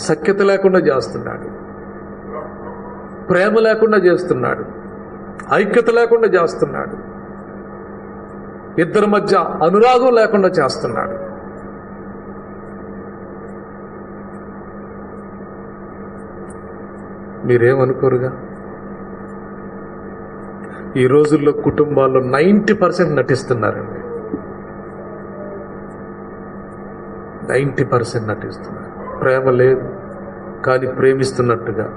S1: సఖ్యత లేకుండా చేస్తున్నాడు, ప్రేమ లేకుండా చేస్తున్నాడు, ఐక్యత లేకుండా చేస్తున్నాడు, ఇద్దరి మధ్య అనురాగం లేకుండా చేస్తున్నాడు. మీరేమనుకోరుగా? ఈ రోజుల్లో కుటుంబాల్లో 90% నటిస్తున్నారండి, 90% నటిస్తున్నారు. ప్రేమ లేదు, కానీ ప్రేమిస్తున్నట్టుగా,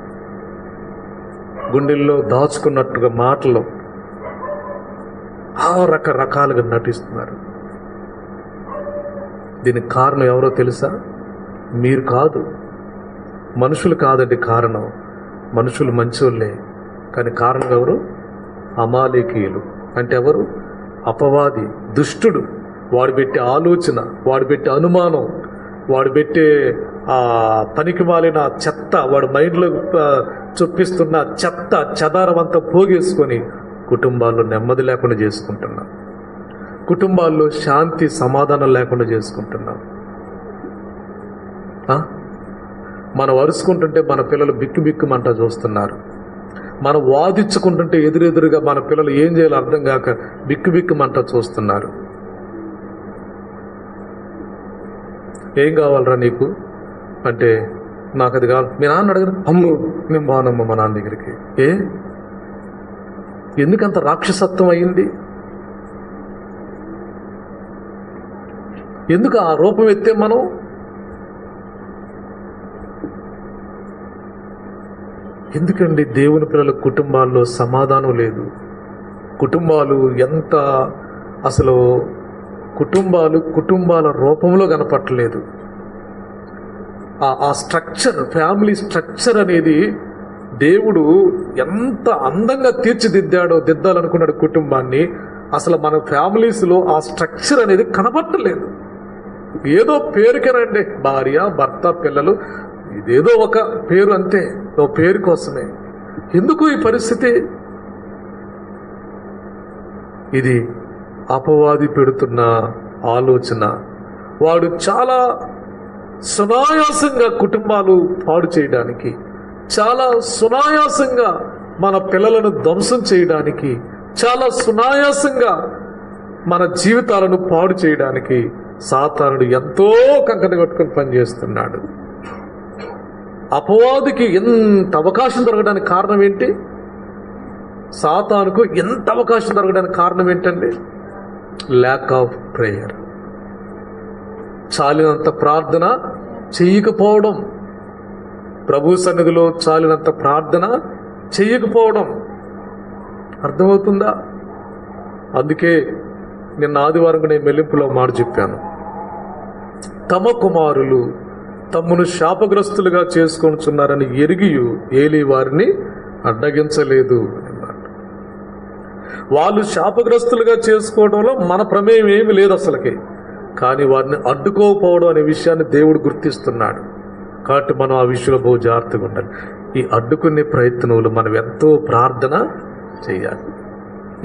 S1: గుండెల్లో దాచుకున్నట్టుగా మాటలు రకరకాలుగా నటిస్తున్నారు. దీనికి కారణం ఎవరో తెలుసా? మీరు కాదు, మనుషులు కాదండి కారణం. మనుషులు మంచోళ్ళే, కానీ కారణం ఎవరు? అమాలేకీయులు. అంటే ఎవరు? అపవాది, దుష్టుడు. వాడు పెట్టే ఆలోచన, వాడు పెట్టే అనుమానం, వాడు పెట్టే పనికి మాలిన చెత్త, వాడు మైండ్లో చొప్పిస్తున్న చెత్త చెదారం అంతా పోగేసుకొని కుటుంబాల్లో నెమ్మది లేకుండా చేసుకుంటున్నాం, కుటుంబాల్లో శాంతి సమాధానం లేకుండా చేసుకుంటున్నాం. మనం అరుచుకుంటుంటే మన పిల్లలు బిక్కుబిక్కుమంట చూస్తున్నారు, మనం వాదించుకుంటుంటే ఎదురెదురుగా మన పిల్లలు ఏం చేయాలో అర్థం కాక బిక్కుబిక్కుమంట చూస్తున్నారు. ఏం కావాలరా నీకు అంటే, నాకు అది కావాలి. మీ నాన్న అడగరు, అమ్ము నేను బాగున్నామ్మ మా నాన్న దగ్గరికి. ఎందుకంత రాక్షసత్వం అయింది? ఎందుకు ఆ రూపం ఎత్తే మనం? ఎందుకండి దేవుని పిల్లల కుటుంబాల్లో సమాధానం లేదు. కుటుంబాలు ఎంత అసలు కుటుంబాల రూపంలో కనపట్టలేదు. ఆ స్ట్రక్చర్, ఫ్యామిలీ స్ట్రక్చర్ అనేది దేవుడు ఎంత అందంగా దిద్దాలనుకున్నాడు కుటుంబాన్ని. అసలు మన ఫ్యామిలీస్లో ఆ స్ట్రక్చర్ అనేది కనపట్టలేదు. ఏదో పేరుకేనండి, భార్య భర్త పిల్లలు, ఇదేదో ఒక పేరు అంతే, ఓ పేరు కోసమే. ఎందుకు ఈ పరిస్థితి? ఇది అపవాది పెడుతున్న ఆలోచన. వాడు చాలా సునాయాసంగా కుటుంబాలు పాడు చేయడానికి, చాలా సునాయాసంగా మన పిల్లలను ధ్వంసం చేయడానికి, చాలా సునాయాసంగా మన జీవితాలను పాడు చేయడానికి సాతానుడు ఎంతో కంకణ కట్టుకుని పనిచేస్తున్నాడు. అపవాదికి ఎంత అవకాశం దొరకడానికి కారణం ఏంటి? సాతానుకు ఎంత అవకాశం దొరకడానికి కారణం ఏంటండి? Lack of prayer. చాలినంత ప్రార్థన చెయ్యకపోవడం, ప్రభు సన్నిధిలో చాలినంత ప్రార్థన చెయ్యకపోవడం. అర్థమవుతుందా? అందుకే నిన్న ఆదివారం నేను మెల్లింపులో మాట చెప్పాను, తమ కుమారులు తమ్మును శాపగ్రస్తులుగా చేసుకొనుచున్నారని ఎరిగియు ఏలీ వారిని అడ్డగించలేదు అన్నమాట. వాళ్ళు శాపగ్రస్తులుగా చేసుకోవడంలో మన ప్రమేయం ఏమి లేదు అసలుకి, కానీ వారిని అడ్డుకోకపోవడం అనే విషయాన్ని దేవుడు గుర్తిస్తున్నాడు. కాబట్టి మనం ఆ విషయంలో బహు జాగ్రత్తగా ఉండాలి. ఈ అడ్డుకునే ప్రయత్నంలో మనం ఎంతో ప్రార్థన చేయాలి.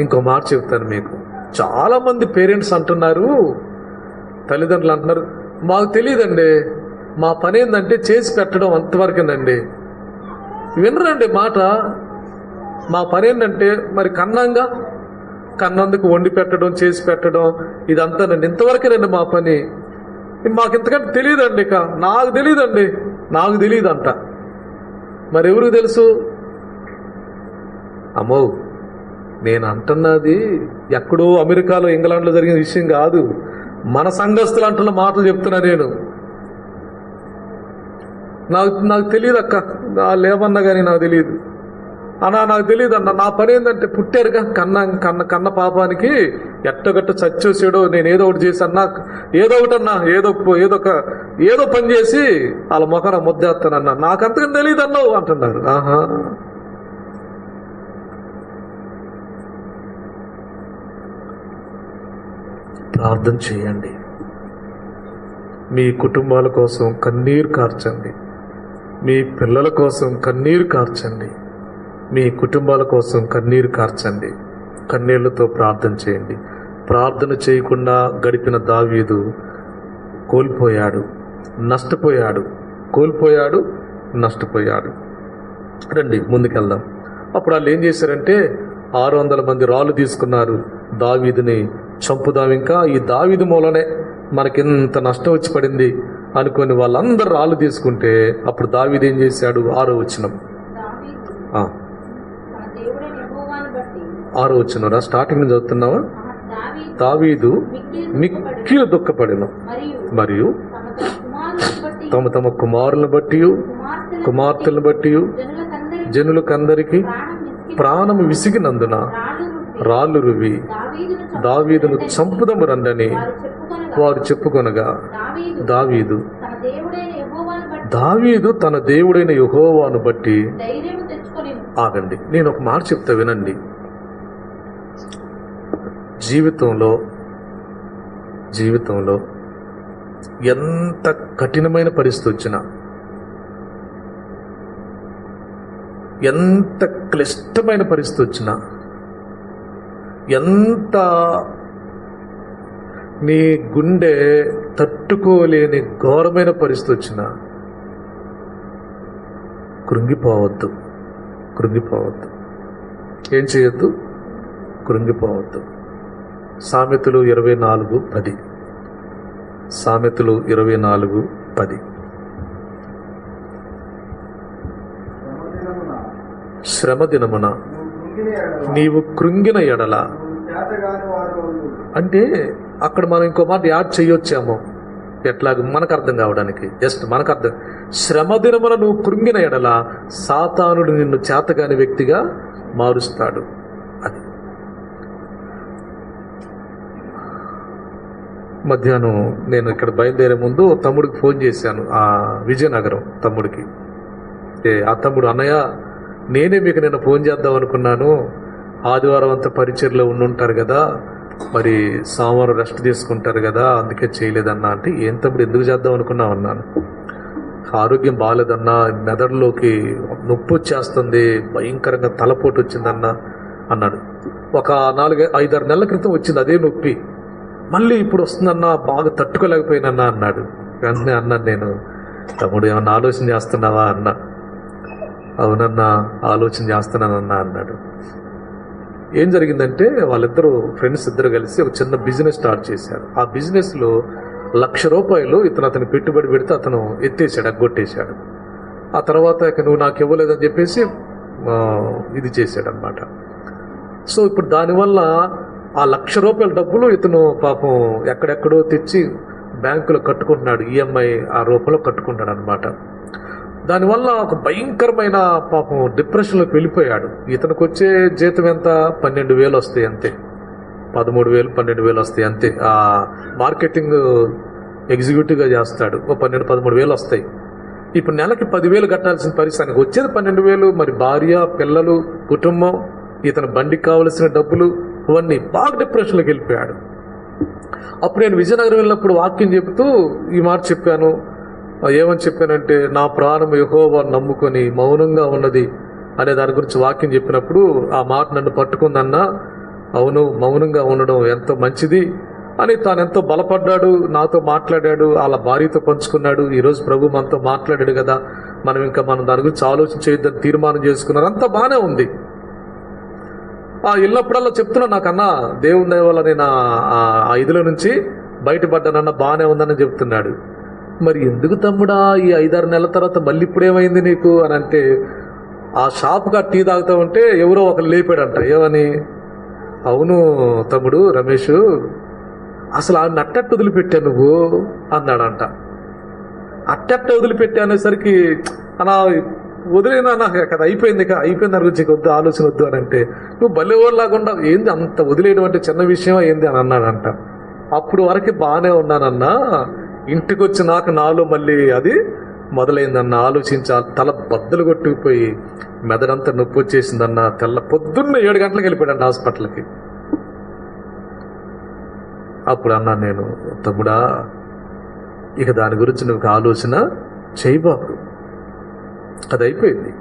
S1: ఇంకో మాట చెప్తాను మీకు. చాలామంది పేరెంట్స్ అంటున్నారు, తల్లిదండ్రులు అంటున్నారు, మాకు తెలియదండి, మా పని ఏంటంటే చేసి పెట్టడం అంతవరకేనండి. వినరండి మాట. మా పని ఏంటంటే మరి కన్నందుకు వండి పెట్టడం, చేసి పెట్టడం, ఇదంతా నండి, ఇంతవరకేనండి మా పని, మాకు ఇంతకంటే తెలియదండి, నాకు తెలియదంట. మరి ఎవరికి తెలుసు? అమ్మో, నేను అంటున్నది ఎక్కడో అమెరికాలో ఇంగ్లాండ్లో జరిగిన విషయం కాదు, మన సంఘస్థులు అంటున్న మాటలు చెప్తున్నా నేను. నాకు తెలియదు అక్క, లేవన్నా కానీ నాకు తెలియదు అన్నా, నాకు తెలియదు అన్న. నా పని ఏంటంటే పుట్టారుగా కన్న పాపానికి ఎట్టగట్ట చచ్చేసాడో నేను ఏదో ఒకటి చేశాన్నా, ఏదో ఒకటన్నా, ఏదో పని చేసి వాళ్ళ మొఖన ముద్దేస్తానన్నా, నాకు అంతకని తెలియదు అన్నావు అంటున్నారు. ఆహా, ప్రార్థన చేయండి. మీ కుటుంబాల కోసం కన్నీరు కార్చండి, మీ పిల్లల కోసం కన్నీరు కార్చండి. మీ కుటుంబాల కోసం కన్నీరు కార్చండి, కన్నీళ్లతో ప్రార్థన చేయండి. ప్రార్థన చేయకుండా గడిపిన దావీదు కోల్పోయాడు, నష్టపోయాడు, కోల్పోయాడు, నష్టపోయాడు. రండి ముందుకెళ్దాం. అప్పుడు వాళ్ళు ఏం చేశారంటే 600 మంది రాళ్ళు తీసుకున్నారు, దావీదుని చంపుదాం, ఇంకా ఈ దావీదు మూలనే మనకింత నష్టం వచ్చి పడింది అనుకొని వాళ్ళందరూ రాళ్ళు తీసుకుంటే అప్పుడు దావీదు ఏం చేశాడు? 6వ వచనం,
S2: దావీదు తన దేవుడైన యెహోవాను బట్టి
S1: 6వ వచనం స్టార్టింగ్ నుంచి చదువుతున్నావా?
S2: దావీదు
S1: దావీదు మిక్కిలి దుఃఖపడెను, మరియు
S2: తమ తమ కుమారులను బట్టి
S1: కుమార్తెలను బట్టి జనులకందరికి ప్రాణము విసిగినందున రాళ్ళు రువి దావీదును చంపుదము రండని వారు చెప్పుకొనగా దావీదు తన దేవుడైన యెహోవాను బట్టి ఆగండి. నేను ఒక మాట చెప్తా వినండి. జీవితంలో ఎంత కఠినమైన పరిస్థితి వచ్చినా, ఎంత క్లిష్టమైన పరిస్థితి వచ్చినా, ఎంత నీ గుండె తట్టుకోలేని ఘోరమైన పరిస్థితి వచ్చినా కృంగిపోవద్దు. ఏం చేయొద్దు? కృంగిపోవద్దు. సామెతలు 24:10. సామెతలు 24:10. శ్రమ దినమున నీవు కృంగిన ఎడల, అంటే అక్కడ మనం ఇంకో మాట యాడ్ చేయొచ్చామో, ఎట్లాగ మనకు అర్థం కావడానికి, జస్ట్ మనకు అర్థం. శ్రమ దినమున నువ్వు కృంగిన ఎడల సాతానుడు నిన్ను చేతగాని వ్యక్తిగా మారుస్తాడు. అది మధ్యాహ్నం నేను ఇక్కడ బయలుదేరే ముందు తమ్ముడికి ఫోన్ చేశాను, ఆ విజయనగరం తమ్ముడికి. ఆ తమ్ముడు, అన్నయ్య నేనే మీకు నిన్న ఫోన్ చేద్దాం అనుకున్నాను, ఆదివారం అంతా పరిచర్లో ఉండుంటారు కదా, మరి సోమవారం రెస్ట్ తీసుకుంటారు కదా, అందుకే చేయలేదన్నా. అంటే ఏం తమ్ముడు ఎందుకు చేద్దాం అనుకున్నావు అన్నాను. ఆరోగ్యం బాగాలేదన్నా, మెదడులోకి నొప్పి వచ్చేస్తుంది, భయంకరంగా తలపోటు వచ్చిందన్నా అన్నాడు. ఒక 4-5-6 నెలల క్రితం వచ్చింది అదే నొప్పి, మళ్ళీ ఇప్పుడు వస్తుందన్నా, బాగా తట్టుకోలేకపోయినన్నా అన్నాడు. వెంటనే అన్నాను నేను, తమ్ముడు ఏమన్నా ఆలోచన చేస్తున్నావా అన్నా. అవునన్నా ఆలోచన చేస్తున్నానన్నా అన్నాడు. ఏం జరిగిందంటే వాళ్ళిద్దరూ ఫ్రెండ్స్ ఇద్దరు కలిసి ఒక చిన్న బిజినెస్ స్టార్ట్ చేశారు. ఆ బిజినెస్లో ₹1,00,000 అతని పెట్టుబడి పెడితే అతను ఎత్తేసాడు, ఎగ్గొట్టేశాడు. ఆ తర్వాత ఇక నువ్వు నాకు ఇవ్వలేదని చెప్పేసి ఇది చేశాడు అనమాట. సో ఇప్పుడు దానివల్ల ఆ ₹1,00,000 డబ్బులు ఇతను పాపం ఎక్కడెక్కడో తెచ్చి బ్యాంకులో కట్టుకుంటున్నాడు, ఈఎంఐ ఆ రూపంలో కట్టుకుంటాడు అనమాట. దానివల్ల ఒక భయంకరమైన పాపం డిప్రెషన్లోకి వెళ్ళిపోయాడు. ఇతనికి వచ్చే జీతం ఎంత? 12,000 వస్తాయి అంతే, 13,000 12,000 వస్తాయి అంతే. ఆ మార్కెటింగ్ ఎగ్జిక్యూటివ్గా చేస్తాడు, 12,000-13,000 వస్తాయి. ఇప్పుడు నెలకి 10,000 కట్టాల్సిన పరిస్థితి, వచ్చేది 12,000. మరి భార్య, పిల్లలు, కుటుంబం, ఇతని బండికి కావలసిన డబ్బులు, ఇవన్నీ బాగా డిప్రెషన్లోకి వెళ్ళిపోయాడు. అప్పుడు నేను విజయనగరం వెళ్ళినప్పుడు వాక్యం చెబుతూ ఈ మాట చెప్పాను. ఏమని చెప్పానంటే, నా ప్రాణం యెహోవాను నమ్ముకొని మౌనంగా ఉన్నది అనే దాని గురించి వాక్యం చెప్పినప్పుడు ఆ మాట నన్ను పట్టుకుందన్నా. అవును, మౌనంగా ఉండడం ఎంతో మంచిది అని తాను ఎంతో బలపడ్డాడు, నాతో మాట్లాడాడు, వాళ్ళ భార్యతో పంచుకున్నాడు. ఈరోజు ప్రభు మనతో మాట్లాడాడు కదా, మనం దాని గురించి ఆలోచన చేయొద్దని తీర్మానం చేసుకున్నారు. అంతా బాగానే ఉంది. వెళ్ళినప్పుడల్లా చెప్తున్నా, నాకన్నా దేవుని దయ వల్ల నేను ఆ ఇదిలో నుంచి బయటపడ్డానన్నా, బాగానే ఉందని చెప్తున్నాడు. మరి ఎందుకు తమ్ముడా ఈ 5-6 నెలల తర్వాత మళ్ళీ ఇప్పుడేమైంది నీకు అని అంటే, ఆ షాప్గా టీ తాగుతా ఉంటే ఎవరో ఒకరు లేపాడంట. ఏమని? అవును తమ్ముడు రమేష్, అసలు ఆ నట్టట్టు వదిలిపెట్టా నువ్వు అన్నాడంట. అట్టట్ట వదిలిపెట్టా అనేసరికి అలా వదిలేనా, నాకు కదా అయిపోయింది దాని గురించి వద్దు, ఆలోచన వద్దు అని అంటే, నువ్వు బల్లెవాళ్ళలాగా ఏంది అంత వదిలేయడం అంటే చిన్న విషయమా ఏంది అని అన్నాడంట. అప్పుడు వరకు బాగానే ఉన్నానన్నా, ఇంటికి వచ్చి నాలో మళ్ళీ అది మొదలైందన్న. ఆలోచించాలి, తల బద్దలు కొట్టుకుపోయి మెదడంతా నొప్పి వచ్చేసిందన్న. పొద్దున్న 7 గంటలకు వెళ్ళిపోయాడు హాస్పిటల్కి. అప్పుడు అన్నాను నేను, తమ్ముడా ఇక దాని గురించి నువ్వు ఆలోచన చేయబాకు, అది అయిపోయింది,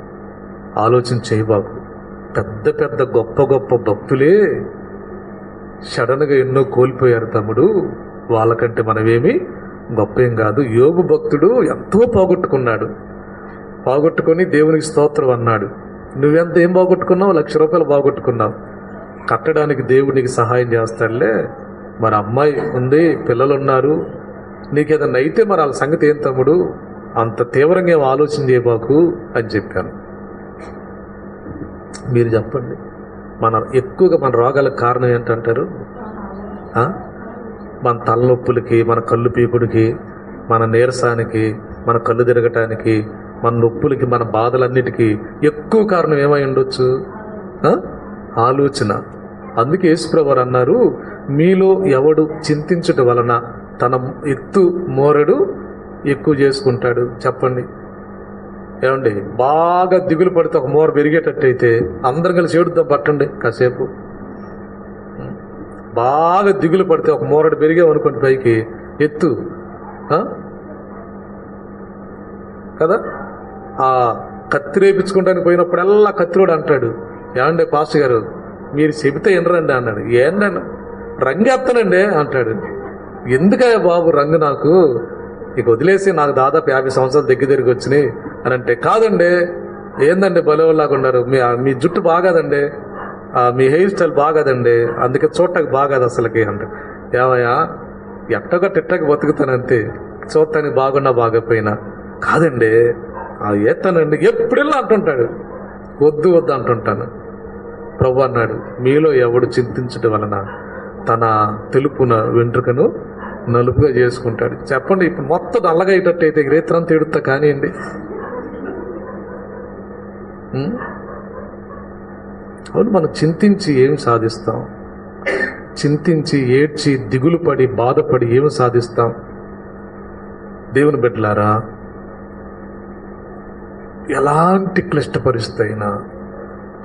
S1: ఆలోచన చేయబాకు. పెద్ద పెద్ద గొప్ప గొప్ప భక్తులే సడన్గా ఎన్నో కోల్పోయారు తమ్ముడు. వాళ్ళకంటే మనమేమి గొప్ప ఏం కాదు. యోబు భక్తుడు ఎంతో పోగొట్టుకొని దేవునికి స్తోత్రం అన్నాడు. నువ్వెంత ఏం పోగొట్టుకున్నావు? 1,00,000 రూపాయలు పోగొట్టుకున్నావు. కట్టడానికి దేవునికి సహాయం చేస్తాడులే. మరి అమ్మాయి ఉంది, పిల్లలు ఉన్నారు, నీకేదన్నా అయితే మరి వాళ్ళ సంగతి ఏం తమ్ముడు? అంత తీవ్రంగా ఏం ఆలోచన చేయబాకు అని చెప్పాను. మీరు చెప్పండి, ఎక్కువగా మన రోగాలకు కారణం ఏంటంటారు? మన తలనొప్పులకి, మన కళ్ళు పీకుడికి, మన నీరసానికి, మన కళ్ళు తిరగటానికి, మన నొప్పులకి, మన బాధలన్నిటికీ ఎక్కువ కారణం ఏమై ఉండొచ్చు? ఆలోచన. అందుకే యేసుప్రభువారు అన్నారు, మీలో ఎవడు చింతించుట వలన తన ఎత్తు మోరెడు ఎక్కువ చేసుకుంటాడు. చెప్పండి ఏమండి? బాగా దిగులు పడితే ఒక మోర పెరిగేటట్టయితే అందరం కలిసి ఏడుద్దాం పట్టండి కాసేపు. బాగా దిగులు పడితే ఒక మోరడు పెరిగామనుకోండి పైకి ఎత్తు కదా. ఆ కత్తి రేపించుకుంటానికి పోయినప్పుడల్లా కత్తిరోడు అంటాడు, ఏమండి పాస్టర్ గారు మీరు చెబితే వినరండి అన్నాడు. ఏంటన్నా రంగేస్తానండి అంటాడు. ఎందుకయ్యా బాబు రంగు, నాకు ఇక వదిలేసి నాకు దాదాపు 50 సంవత్సరాలు దగ్గరికి వచ్చినాయి అని అంటే, కాదండి ఏందండి బలవల్లాగా ఉన్నారు, మీ జుట్టు బాగాదండి, మీ హెయిర్ స్టైల్ బాగాదండి, అందుకే చూడటానికి బాగాదు అసలుకి అంటే, ఏమయ్యా ఎట్టగట్టిట్టకి బతుకుతానంతే, చూడటానికి బాగున్నా బాగపోయినా. కాదండి ఏతానండి ఎప్పుడెల్లా అంటుంటాడు. వద్దు అంటుంటాను. ప్రభు అన్నాడు, మీలో ఎవడు చింతించడం వలన తన తెలుపున వెంట్రుకను నలుపుగా చేసుకుంటాడు. చెప్పండి, ఇప్పుడు మొత్తం నల్లగా అయ్యేటట్టయితే రేత్రంతా ఎడుతా కానివ్వండి. అవును, మనం చింతించి ఏం సాధిస్తాం? చింతించి ఏడ్చి దిగులు పడి బాధపడి ఏమి సాధిస్తాం? దేవుని బిడ్డలారా, ఎలాంటి క్లిష్ట పరిస్థితి అయినా,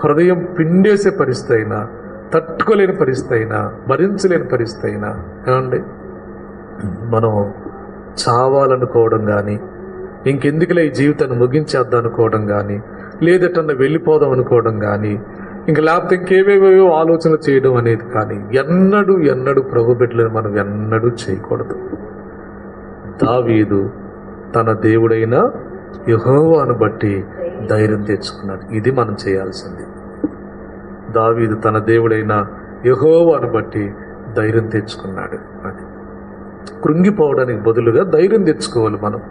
S1: హృదయం పిండేసే పరిస్థితి అయినా, తట్టుకోలేని పరిస్థితి అయినా, భరించలేని పరిస్థితి అయినా, ఏమండి మనం చావాలనుకోవడం కానీ, ఇంకెందుకులే ఈ జీవితాన్ని ముగించేద్దాం అనుకోవడం కానీ, లేదటన్నా వెళ్ళిపోదాం అనుకోవడం కానీ, ఇంక లేకపోతే ఇంకేవేవో ఆలోచనలు చేయడం అనేది కానీ ఎన్నడూ ప్రభు బిడ్డలను మనం ఎన్నడూ చేయకూడదు. దావీదు తన దేవుడైన యెహోవాను బట్టి ధైర్యం తెచ్చుకున్నాడు. ఇది మనం చేయాల్సింది. దావీదు తన దేవుడైన యెహోవాను బట్టి ధైర్యం తెచ్చుకున్నాడు. అది కృంగిపోవడానికి బదులుగా ధైర్యం తెచ్చుకోవాలి. మనం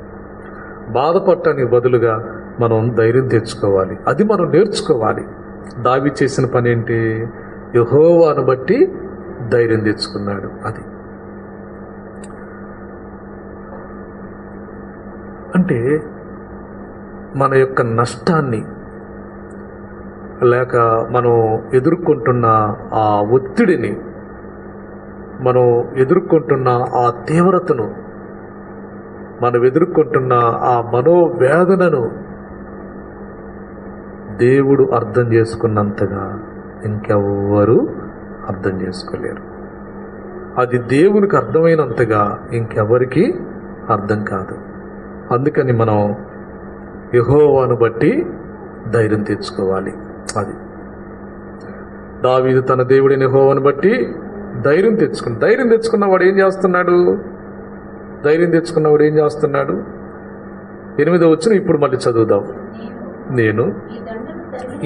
S1: బాధపడటానికి బదులుగా మనం ధైర్యం తెచ్చుకోవాలి. అది మనం నేర్చుకోవాలి. దావీదు చేసిన పని ఏంటి? యెహోవాను బట్టి ధైర్యం తెచ్చుకున్నాడు. అది అంటే మన యొక్క నష్టాన్ని, లేక మనం ఎదుర్కొంటున్న ఆ ఒత్తిడిని, మనం ఎదుర్కొంటున్న ఆ తీవ్రతను, మనం ఎదుర్కొంటున్న ఆ మనోవేదనను దేవుడు అర్థం చేసుకున్నంతగా ఇంకెవ్వరూ అర్థం చేసుకోలేరు. అది దేవునికి అర్థమైనంతగా ఇంకెవరికి అర్థం కాదు. అందుకని మనం యెహోవాను బట్టి ధైర్యం తెచ్చుకోవాలి. అది దావీదు తన దేవుడైన యెహోవాను బట్టి ధైర్యం తెచ్చుకున్నవాడు ఏం చేస్తున్నాడు? 8వ వచనం ఇప్పుడు మళ్ళీ చదువుదాం. నేను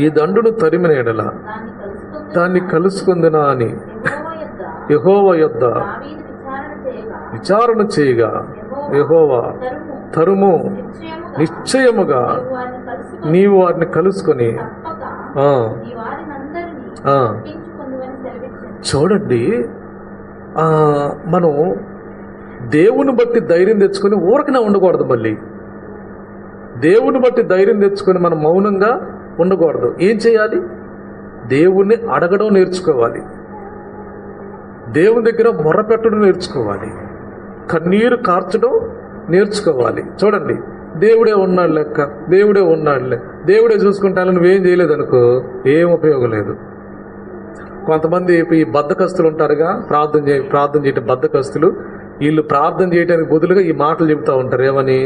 S1: ఈ దండును తరిమిన ఎడల దాన్ని కలుసుకుందునా అని యెహోవా యొద్ద విచారణ చేయగా, యెహోవా తరుము, నిశ్చయముగా నీవు వారిని కలుసుకొని. చూడండి, మనం దేవుని బట్టి ధైర్యం తెచ్చుకొని ఊరకనే ఉండకూడదు. మళ్ళీ దేవుని బట్టి ధైర్యం తెచ్చుకొని మనం మౌనంగా ఉండకూడదు. ఏం చేయాలి? దేవుణ్ణి అడగడం నేర్చుకోవాలి. దేవుని దగ్గర మొర్ర పెట్టడం నేర్చుకోవాలి. కన్నీరు కార్చడం నేర్చుకోవాలి. చూడండి, దేవుడే ఉన్నాడు లెక్క, దేవుడే చూసుకుంటాను, నువ్వేం చేయలేదనుకో ఏం ఉపయోగం లేదు. కొంతమంది ఈ బద్ధకస్తులు ఉంటారుగా, ప్రార్థన చేయటం బద్ధకస్తులు. వీళ్ళు ప్రార్థన చేయడానికి బదులుగా ఈ మాటలు చెబుతూ ఉంటారు. ఏమని?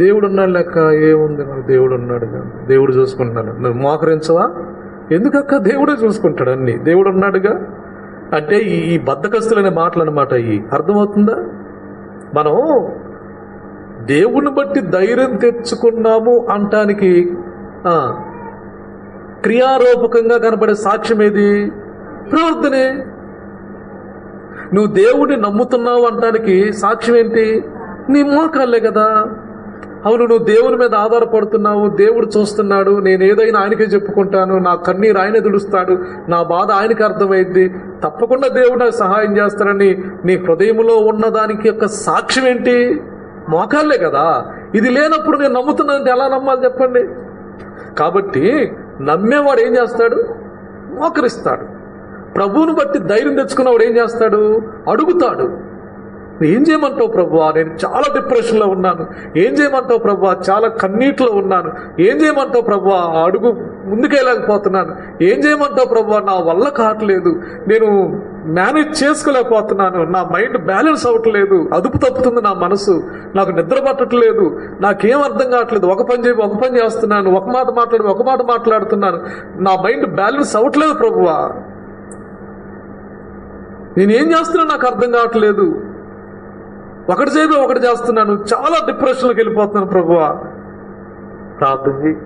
S1: దేవుడు ఉన్నాడు లెక్క, ఏముంది, దేవుడు ఉన్నాడు, దేవుడు చూసుకుంటున్నాడు. నువ్వు మోకరించవా? ఎందుకక్క దేవుడే చూసుకుంటాడు అన్ని, దేవుడు ఉన్నాడుగా. అంటే ఈ బద్ధకస్తులనే మాటలు అనమాట. ఈ అర్థమవుతుందా? మనం దేవుని బట్టి ధైర్యం తెచ్చుకున్నాము అంటానికి క్రియారూపకంగా కనబడే సాక్ష్యం ఏది? ప్రార్థనే. నువ్వు దేవుడిని నమ్ముతున్నావు అంటానికి సాక్ష్యం ఏంటి? నీ మోకాళ్ళే కదా. అవును, నువ్వు దేవుని మీద ఆధారపడుతున్నావు, దేవుడు చూస్తున్నాడు, నేను ఏదైనా ఆయనకే చెప్పుకుంటాను, నా కన్నీరు ఆయనే తుడుస్తాడు, నా బాధ ఆయనకి అర్థమైంది, తప్పకుండా దేవుడు నాకు సహాయం చేస్తాడని నీ హృదయంలో ఉన్నదానికి యొక్క సాక్ష్యం ఏంటి? మోకాళ్ళే కదా. ఇది లేనప్పుడు నేను నమ్ముతున్నానంటే ఎలా నమ్మాలి చెప్పండి? కాబట్టి నమ్మేవాడు ఏం చేస్తాడు? మోకరిస్తాడు. ప్రభువుని బట్టి ధైర్యం తెచ్చుకున్నవాడు ఏం చేస్తాడు? అడుగుతాడు. ఏం చేయమంటావు ప్రభువా, నేను చాలా డిప్రెషన్లో ఉన్నాను, ఏం చేయమంటావు ప్రభువా, చాలా కన్నీటిలో ఉన్నాను, ఏం చేయమంటావు ప్రభువా, అడుగు ముందుకెళ్ళలేకపోతున్నాను, ఏం చేయమంటావు ప్రభువా, నా వల్ల కావట్లేదు, నేను మేనేజ్ చేసుకోలేకపోతున్నాను, నా మైండ్ బ్యాలెన్స్ అవ్వట్లేదు, అదుపు తప్పుతుంది నా మనసు, నాకు నిద్ర పట్టట్లేదు, నాకేం అర్థం కావట్లేదు, ఒక పని చేస్తున్నాను, ఒక మాట మాట్లాడుతున్నాను, నా మైండ్ బ్యాలెన్స్ అవ్వట్లేదు ప్రభువా, నేనేం చేస్తున్నా నాకు అర్థం కావట్లేదు, ఒకటి చేస్తున్నాను, చాలా డిప్రెషన్లోకి వెళ్ళిపోతున్నాను ప్రభువా. ప్రార్థన చేయి.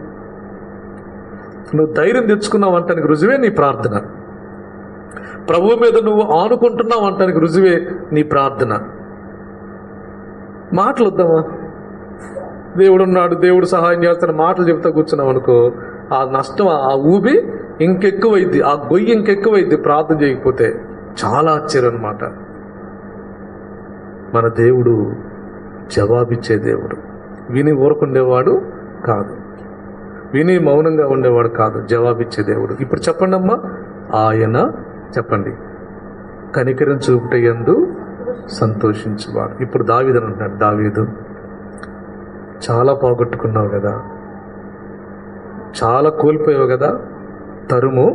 S1: నువ్వు ధైర్యం తెచ్చుకున్నావు అంటానికి రుజువే నీ ప్రార్థన. ప్రభువు మీద నువ్వు ఆనుకుంటున్నావు అంటానికి రుజువే నీ ప్రార్థన. మాటలు వద్దామా? దేవుడు ఉన్నాడు, దేవుడు సహాయం చేస్తాడు మాటలు చెప్తా కూర్చున్నావు అనుకో, ఆ నష్టం, ఆ ఊబి ఇంకెక్కువైద్ది, ఆ గొయ్యి ఇంకెక్కువైద్ది ప్రార్థన చేయకపోతే. చాలా ఆశ్చర్యం అన్నమాట. మన దేవుడు జవాబిచ్చే దేవుడు. విని ఊరకుండేవాడు కాదు, విని మౌనంగా ఉండేవాడు కాదు, జవాబిచ్చే దేవుడు. ఇప్పుడు చెప్పండి అమ్మా, ఆయన చెప్పండి కనికరం చూపుటయందు సంతోషించువాడు. ఇప్పుడు దావీదు అంటున్నాడు, దావీదు చాలా పోగొట్టుకున్నావు కదా, చాలా కోల్పోయావు కదా, తరుము,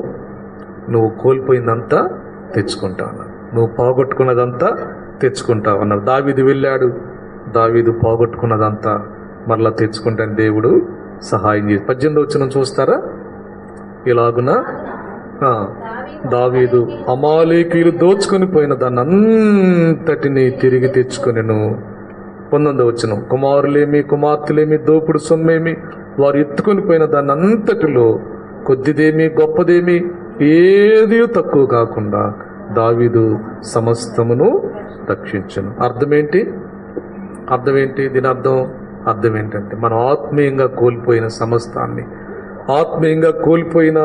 S1: నువ్వు కోల్పోయిందంతా తెచ్చుకుంటావు, నువ్వు పోగొట్టుకున్నదంతా తెచ్చుకుంటావు అన్నారు. దావీదు వెళ్ళాడు, దావీదు పోగొట్టుకున్నదంతా మరలా తెచ్చుకుంటాను దేవుడు సహాయం చేసి. 18వ వచనం చూస్తారా? ఇలాగున దావీదు అమాలేకీయులు దోచుకొని పోయిన దాన్ని అంతటిని తిరిగి తెచ్చుకొనెను. 19వ వచనం, కుమారులేమి కుమార్తెలేమి దోపుడు సొమ్మేమి వారు ఎత్తుకొని పోయిన దాన్ని అంతటిలో కొద్దిదేమి గొప్పదేమి ఏది తక్కువ కాకుండా దావీదు సమస్తమును రక్షించును. అర్థమేంటి? దీని అర్థం ఏంటంటే మనం ఆత్మీయంగా కోల్పోయిన సమస్తాన్ని, ఆత్మీయంగా కోల్పోయిన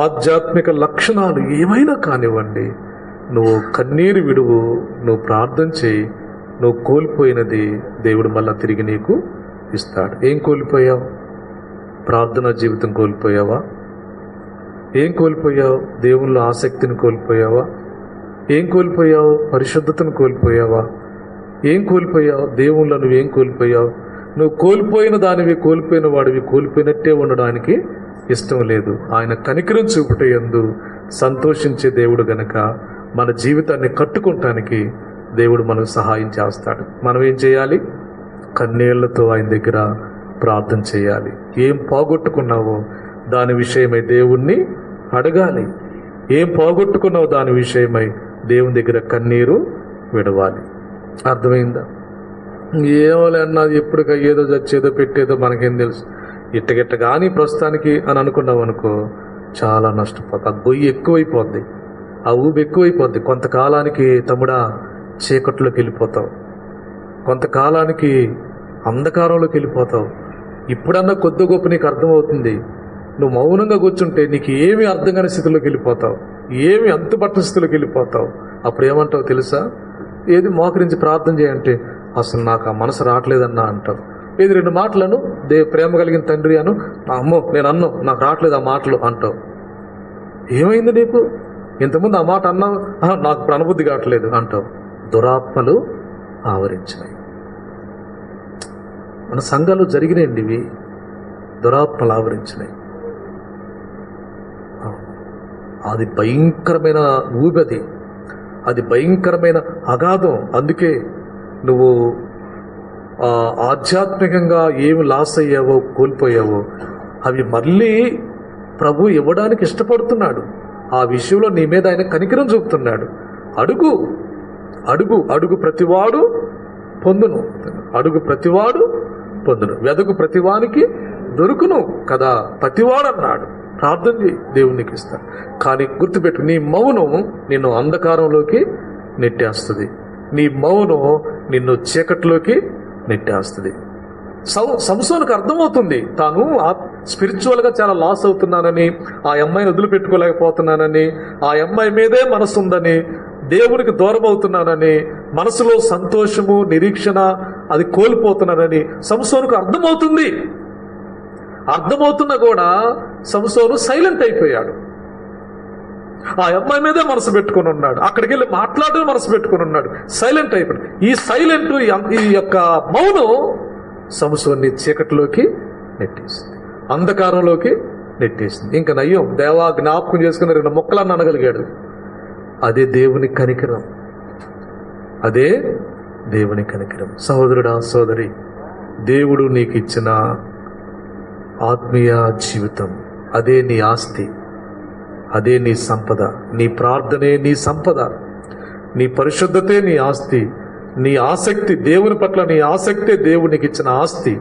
S1: ఆధ్యాత్మిక లక్షణాలు ఏమైనా కానివ్వండి, నువ్వు కన్నీరు విడువు, నువ్వు ప్రార్థన చేయి, నువ్వు కోల్పోయినది దేవుడు మళ్ళా తిరిగి నీకు ఇస్తాడు. ఏం కోల్పోయావు? ప్రార్థనా జీవితం కోల్పోయావా? ఏం కోల్పోయావు? దేవునిలో ఆసక్తిని కోల్పోయావా? ఏం కోల్పోయావు? పరిశుద్ధతను కోల్పోయావా? ఏం కోల్పోయావు? దేవునిలో నువ్వేం కోల్పోయావు? నువ్వు కోల్పోయిన దానివి, కోల్పోయిన వాడివి కోల్పోయినట్టే ఉండడానికి ఇష్టం లేదు. ఆయన కనికరం చూపుటయందు సంతోషించే దేవుడు గనక మన జీవితాన్ని కట్టుకోవటానికి దేవుడు మనకు సహాయం చేస్తాడు. మనం ఏం చేయాలి? కన్నీళ్లతో ఆయన దగ్గర ప్రార్థన చేయాలి. ఏం పోగొట్టుకున్నావో దాని విషయమై దేవుణ్ణి అడగాలి. ఏం పోగొట్టుకున్నావు దాని విషయమై దేవుని దగ్గర కన్నీరు విడవాలి. అర్థమైందా? ఏమోలే అన్నది, ఎప్పటికీ ఏదో చచ్చేదో పెట్టేదో మనకేం తెలుసు, ఇట్టగిట్ట కానీ ప్రస్తుతానికి అని అనుకున్నావు అనుకో, చాలా నష్టపోతావు. ఆ గొయ్యి ఎక్కువైపోద్ది, ఆ ఊబి ఎక్కువైపోద్ది. కొంతకాలానికి తమ్ముడా చీకట్లోకి వెళ్ళిపోతావు, కొంతకాలానికి అంధకారంలోకి వెళ్ళిపోతావు. ఇప్పుడన్నా కొద్ది గొప్ప నీకు అర్థమవుతుంది. నువ్వు మౌనంగా కూర్చుంటే నీకు ఏమీ అర్థం కాని స్థితిలోకి వెళ్ళిపోతావు, ఏమి అంతుపట్టిన స్థితిలోకి వెళ్ళిపోతావు. అప్పుడు ఏమంటావు తెలుసా? ఏది మోకరించి ప్రార్థన చేయంటే అసలు నాకు ఆ మనసు రావట్లేదన్నా అంటావు. ఏది 2 మాటలను ప్రేమ కలిగిన తండ్రి అను, అమ్మో నేను అన్నావు నాకు రావట్లేదు ఆ మాటలు అంటావు. ఏమైంది నీకు? ఇంతకుముందు ఆ మాట అన్నావు, నాకు ప్రణబుద్ధి కావట్లేదు అంటావు. దురాత్మలు ఆవరించినాయి. మన సంఘాలు జరిగినాయండి ఇవి, దురాత్మలు ఆవరించినాయి. అది భయంకరమైన ఊబి, అది భయంకరమైన అగాధం. అందుకే నువ్వు ఆధ్యాత్మికంగా ఏమి లాస్ అయ్యావో, కోల్పోయావో, అవి మళ్ళీ ప్రభు ఇవ్వడానికి ఇష్టపడుతున్నాడు. ఆ విషయంలో నీ మీద ఆయన కనికరం చూపుతున్నాడు. అడుగు అడుగు అడుగు ప్రతివాడు పొందును, అడుగు ప్రతివాడు పొందును, వెదకు ప్రతివానికి దొరుకును కదా ప్రతివాడు అన్నాడు. ప్రార్థన చేయి, దేవునికి ఇస్తాడు. కానీ గుర్తుపెట్టు, నీ మౌనం నిన్ను అంధకారంలోకి నెట్టేస్తుంది, నీ మౌనం నిన్ను చీకట్లోకి నెట్టేస్తుంది. సంసోనుకు అర్థమవుతుంది తాను స్పిరిచువల్గా చాలా లాస్ అవుతున్నానని, ఆ అమ్మాయిని వదిలిపెట్టుకోలేకపోతున్నానని, ఆ అమ్మాయి మీదే మనసు ఉందని, దేవునికి దూరం అవుతున్నానని, మనసులో సంతోషము నిరీక్షణ అది కోల్పోతున్నానని సంసోనుకు అర్థమవుతుంది. అర్థమవుతున్నా కూడా సంసోను సైలెంట్ అయిపోయాడు. ఆ అమ్మాయి మీదే మనసు పెట్టుకుని ఉన్నాడు, అక్కడికి వెళ్ళి మాట్లాడడం మనసు పెట్టుకుని ఉన్నాడు, సైలెంట్ అయిపోయాడు. ఈ సైలెంట్, ఈ యొక్క మౌనం సంసోన్ని చీకటిలోకి నెట్టేసింది, అంధకారంలోకి నెట్టేసింది. ఇంకా నయ్యం, దేవా జ్ఞాపకం చేసుకుని 2 ముక్కలన్నీ అనగలిగాడు. అదే దేవుని కనికరం, అదే దేవుని కనికరం. సహోదరుడా సోదరి, దేవుడు నీకు ఇచ్చిన ఆత్మీయ జీవితం అదే నీ ఆస్తి, అదే నీ సంపద. నీ ప్రార్థనే నీ సంపద, నీ పరిశుద్ధతే నీ ఆస్తి, నీ ఆసక్తి దేవుని పట్ల, నీ ఆసక్తే దేవునికి ఇచ్చిన ఆస్తి.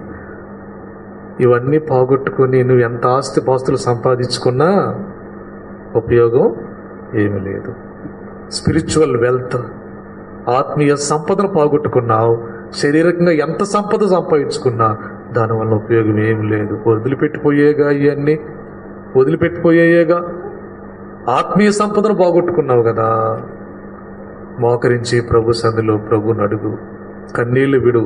S1: ఇవన్నీ పోగొట్టుకొని నువ్వు ఎంత ఆస్తి పాస్తులు సంపాదించుకున్నా ఉపయోగం ఏమీ లేదు. స్పిరిచువల్ వెల్త్, ఆత్మీయ సంపదను పోగొట్టుకున్నావు. శారీరకంగా ఎంత సంపద సంపాదించుకున్నా దానివల్ల ఉపయోగం ఏమి లేదు. వదిలిపెట్టిపోయేగా, ఇవన్నీ వదిలిపెట్టిపోయేగా. ఆత్మీయ సంపదను పోగొట్టుకున్నావు కదా. మోకరించి ప్రభు సన్నిధిలో ప్రభుని అడుగు, కన్నీళ్లు విడు,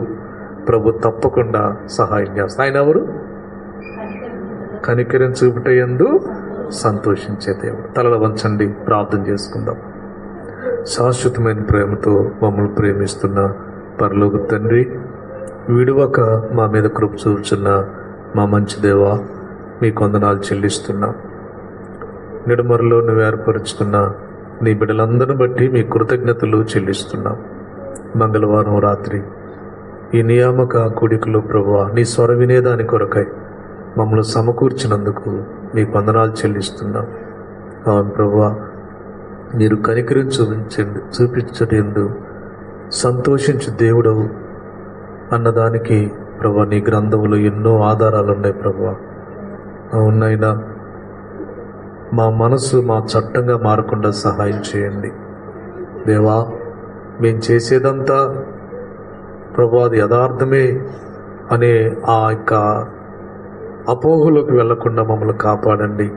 S1: ప్రభు తప్పకుండా సహాయం చేస్తా. ఆయన ఎవరు? కనికరం చూపుటయందు సంతోషించే దేవుడు. తలలు వంచండి, ప్రార్థన చేసుకుందాం. శాశ్వతమైన ప్రేమతో మమ్మల్ని ప్రేమిస్తున్న పరలోక తండ్రి, విడువక మా మీద కృప చూపుచున్న మా మంచి దేవా, మీ వందనాలు చెల్లిస్తున్నాం. నిడమరలో నువ్వు ఏర్పరుచుకున్న నీ బిడ్డలందరిని బట్టి మీ కృతజ్ఞతలు చెల్లిస్తున్నాం. మంగళవారం రాత్రి ఈ నియామక కూడికలో ప్రభువా, నీ స్వర వినేదాని కొరకై మమ్మల్ని సమకూర్చినందుకు మీకు వందనాలు చెల్లిస్తున్నాం. అవును ప్రభువా, మీరు కనికరం చూపించటందు సంతోషించు దేవుడవు అన్నదానికి ప్రభువా, నీ గ్రంథంలో ఎన్నో ఆధారాలు ఉన్నాయి ప్రభువా. అవునైనా మా మనసు మా చట్టంగా మారకుండా సహాయం చేయండి దేవా. మేము చేసేదంతా ప్రభువా అది యథార్థమే అనే ఆ యొక్క అపోహలోకి వెళ్లకుండా మమ్మల్ని కాపాడండి.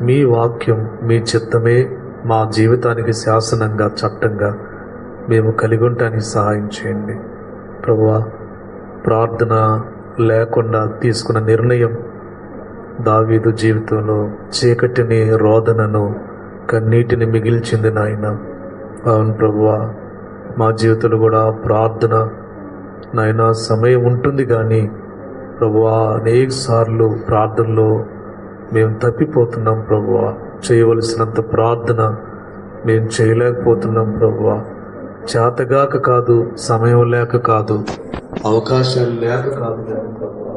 S1: మీ వాక్యం, మీ చిత్తమే మా జీవితానికి శాసనంగా, చట్టంగా మేము కలిగి ఉండటానికి సహాయం చేయండి ప్రభువా. ప్రార్థన లేకుండా తీసుకున్న నిర్ణయం దావీదు జీవితంలో చీకటిని, రోదనను, కన్నీటిని మిగిల్చింది నాయన. అవును ప్రభువా, మా జీవితంలో కూడా ప్రార్థన నాయన సమయం ఉంటుంది కానీ ప్రభువా, అనేక సార్లు ప్రార్థనలో మేము తప్పిపోతున్నాం ప్రభువా. చేయవలసినంత ప్రార్థన మేము చేయలేకపోతున్నాం ప్రభువా. చేతగాక కాదు, సమయం లేక కాదు, అవకాశాలు లేక కాదు ప్రభువా.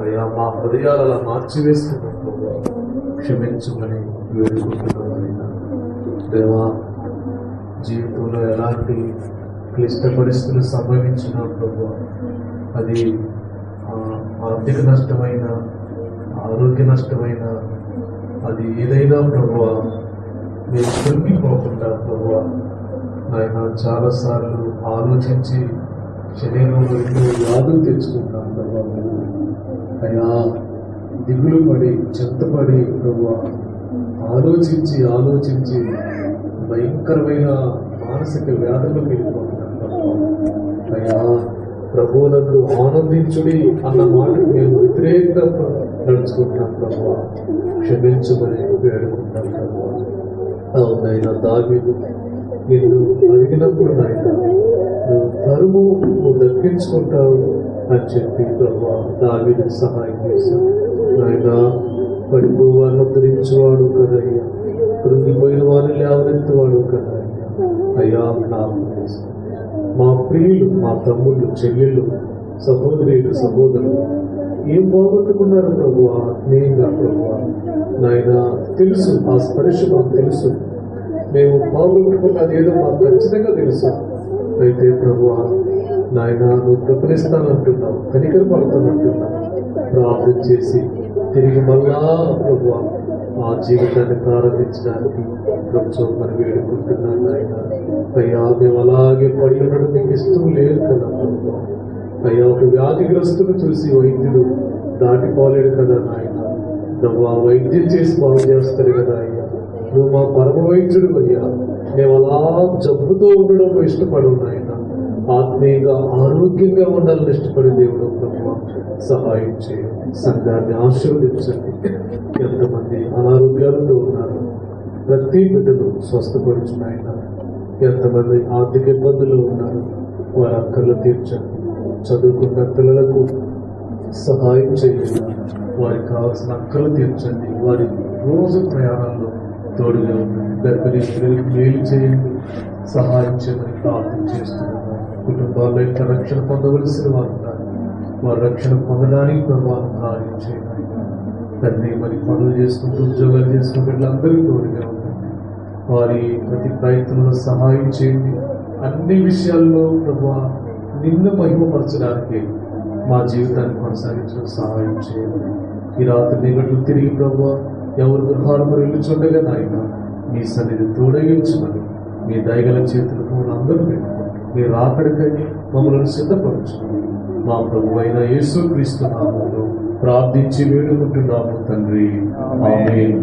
S1: అయ్యా, మా హృదయాలు అలా మార్చివేస్తున్నాం ప్రభువా. క్షమించమని వేడుకుంటున్నాం దేవా. జీవితంలో ఎలాంటి క్లిష్ట పరిస్థితులు సంభవించినా ప్రభువా, అది ఆర్థిక నష్టమైన, ఆరోగ్య నష్టమైన, అది ఏదైనా ప్రభువా, మేము కృంగిపోకుండా ప్రభువా ఆయన చాలాసార్లు ఆలోచించి శరీరంలో ఎన్నో వ్యాధులు తెచ్చుకుంటాం ప్రభువా. అయ్యా, దిగులు పడి, చింతపడి ప్రభువా, ఆలోచించి భయంకరమైన మానసిక వ్యాధులకు వెళ్ళిపోతున్నాం ప్రభువా. అయ్యా, ప్రభువునందు ఆనందించుడి అన్న మాటకు మేము వ్యతిరేకంగా నడుచుకుంటున్నాం ప్రభువా. క్షమించమని వేడుకుంటాం ప్రభువా. అవునైనా దావీదు నిన్ను అడిగినప్పుడు నాయన నువ్వు తరుము, నువ్వు దక్కించుకుంటావు అని చెప్పి ప్రభువా దావీదుకు సహాయం చేశావు నాయన. పడిపోవాలను ఉద్ధరించేవాడు కదయ్యా, కృంగిపోయిన వారిని లేవనెత్తేవాడు కదయ్యా. అయ్యా, జ్ఞాపకం చేసుకో మా ప్రియులు, మా తమ్ముళ్ళు, చెల్లెళ్ళు, సహోదరులు, ఏం పోగొట్టుకున్నారు ప్రభు ఆత్మీయంగా ప్రభు నాయన తెలుసు ఆ స్పర్శ మాకు తెలుసు, మేము పోగొట్టుకున్నది ఏదో మాకు ఖచ్చితంగా తెలుసు. అయితే ప్రభు నాయన నువ్వు కృపణిస్తానంటున్నావు, కనికర పడుతున్నట్టున్నావు. ప్రార్థన చేసి తిరిగి మళ్ళా ప్రభు ఆ జీవితాన్ని ప్రారంభించడానికి మనం వేడుకుంటున్నాను నాయన. అయ్యా మేము అలాగే పడి ఉండడం మీకు ఇష్టం లేదు కదా ప్రభు. అయ్యా ఒక వ్యాధిగ్రస్తును చూసి వైద్యుడు దాటిపోలేడు కదా నాయన. నువ్వు ఆ వైద్యం చేసి బాగు చేస్తాడు కదా అయ్యా. నువ్వు మా పరమ వైద్యుడు అయ్యా. మేము అలా జబ్బుతో ఉండడం ఇష్టపడు నాయన. ఆత్మీయంగా ఆరోగ్యంగా ఉండాలని ఇష్టపడే దేవుడు ప్రభు సహాయం చేయండి. సంఘాన్ని ఆశీర్వదించండి. ఎంతమంది అనారోగ్యాలతో ఉన్నారు, ప్రతి బిడ్డను స్వస్థపరచు నాయన. ఎంతమంది ఆర్థిక ఇబ్బందులు ఉన్నారు, వారి అక్కర్లు తీర్చండి. చదువుకున్న పిల్లలకు సహాయం చేయండి, వారికి కావాల్సిన అక్కర్లు తీర్చండి. వారి రోజు ప్రయాణంలో తోడుగా ఉండండి. గర్భిణీ స్త్రీలకు మేలు చేయండి, సహాయం చేయమని ప్రార్థన చేస్తున్నాను. కుటుంబాల్లో ఇంకా రక్షణ పొందవలసిన వారు ఉన్నారు, వారు రక్షణ పొందడానికి ప్రభావం కార్యం చేయాలి. తండ్రి మరి పనులు చేసుకుంటూ ఉద్యోగాలు చేసుకున్న వీళ్ళందరికీ తోడుగా ఉండండి. వారి ప్రతి ప్రయత్నంలో సహాయం చేయండి. అన్ని విషయాల్లో ప్రభావ నిన్ను మహిమపరచడానికి మా జీవితాన్ని కొనసాగించడం సహాయం చేయండి. ఈ రాత్రి నిగట్లు తిరిగి ప్రభావ ఎవరు గృహాలకు వెళ్ళుచుండగా నాయన మీ సన్నిధి తోడగించమని మీ దయగల చేతులకు అందరూ పెట్టుకోండి. మీరు రాకడికై మమ్మల్ని సిద్ధపరచుకోండి. మా ప్రభు అయిన యేసు క్రీస్తు నామములో ప్రార్థించి వేడుకుంటున్నాము తండ్రి. ఆమేన్.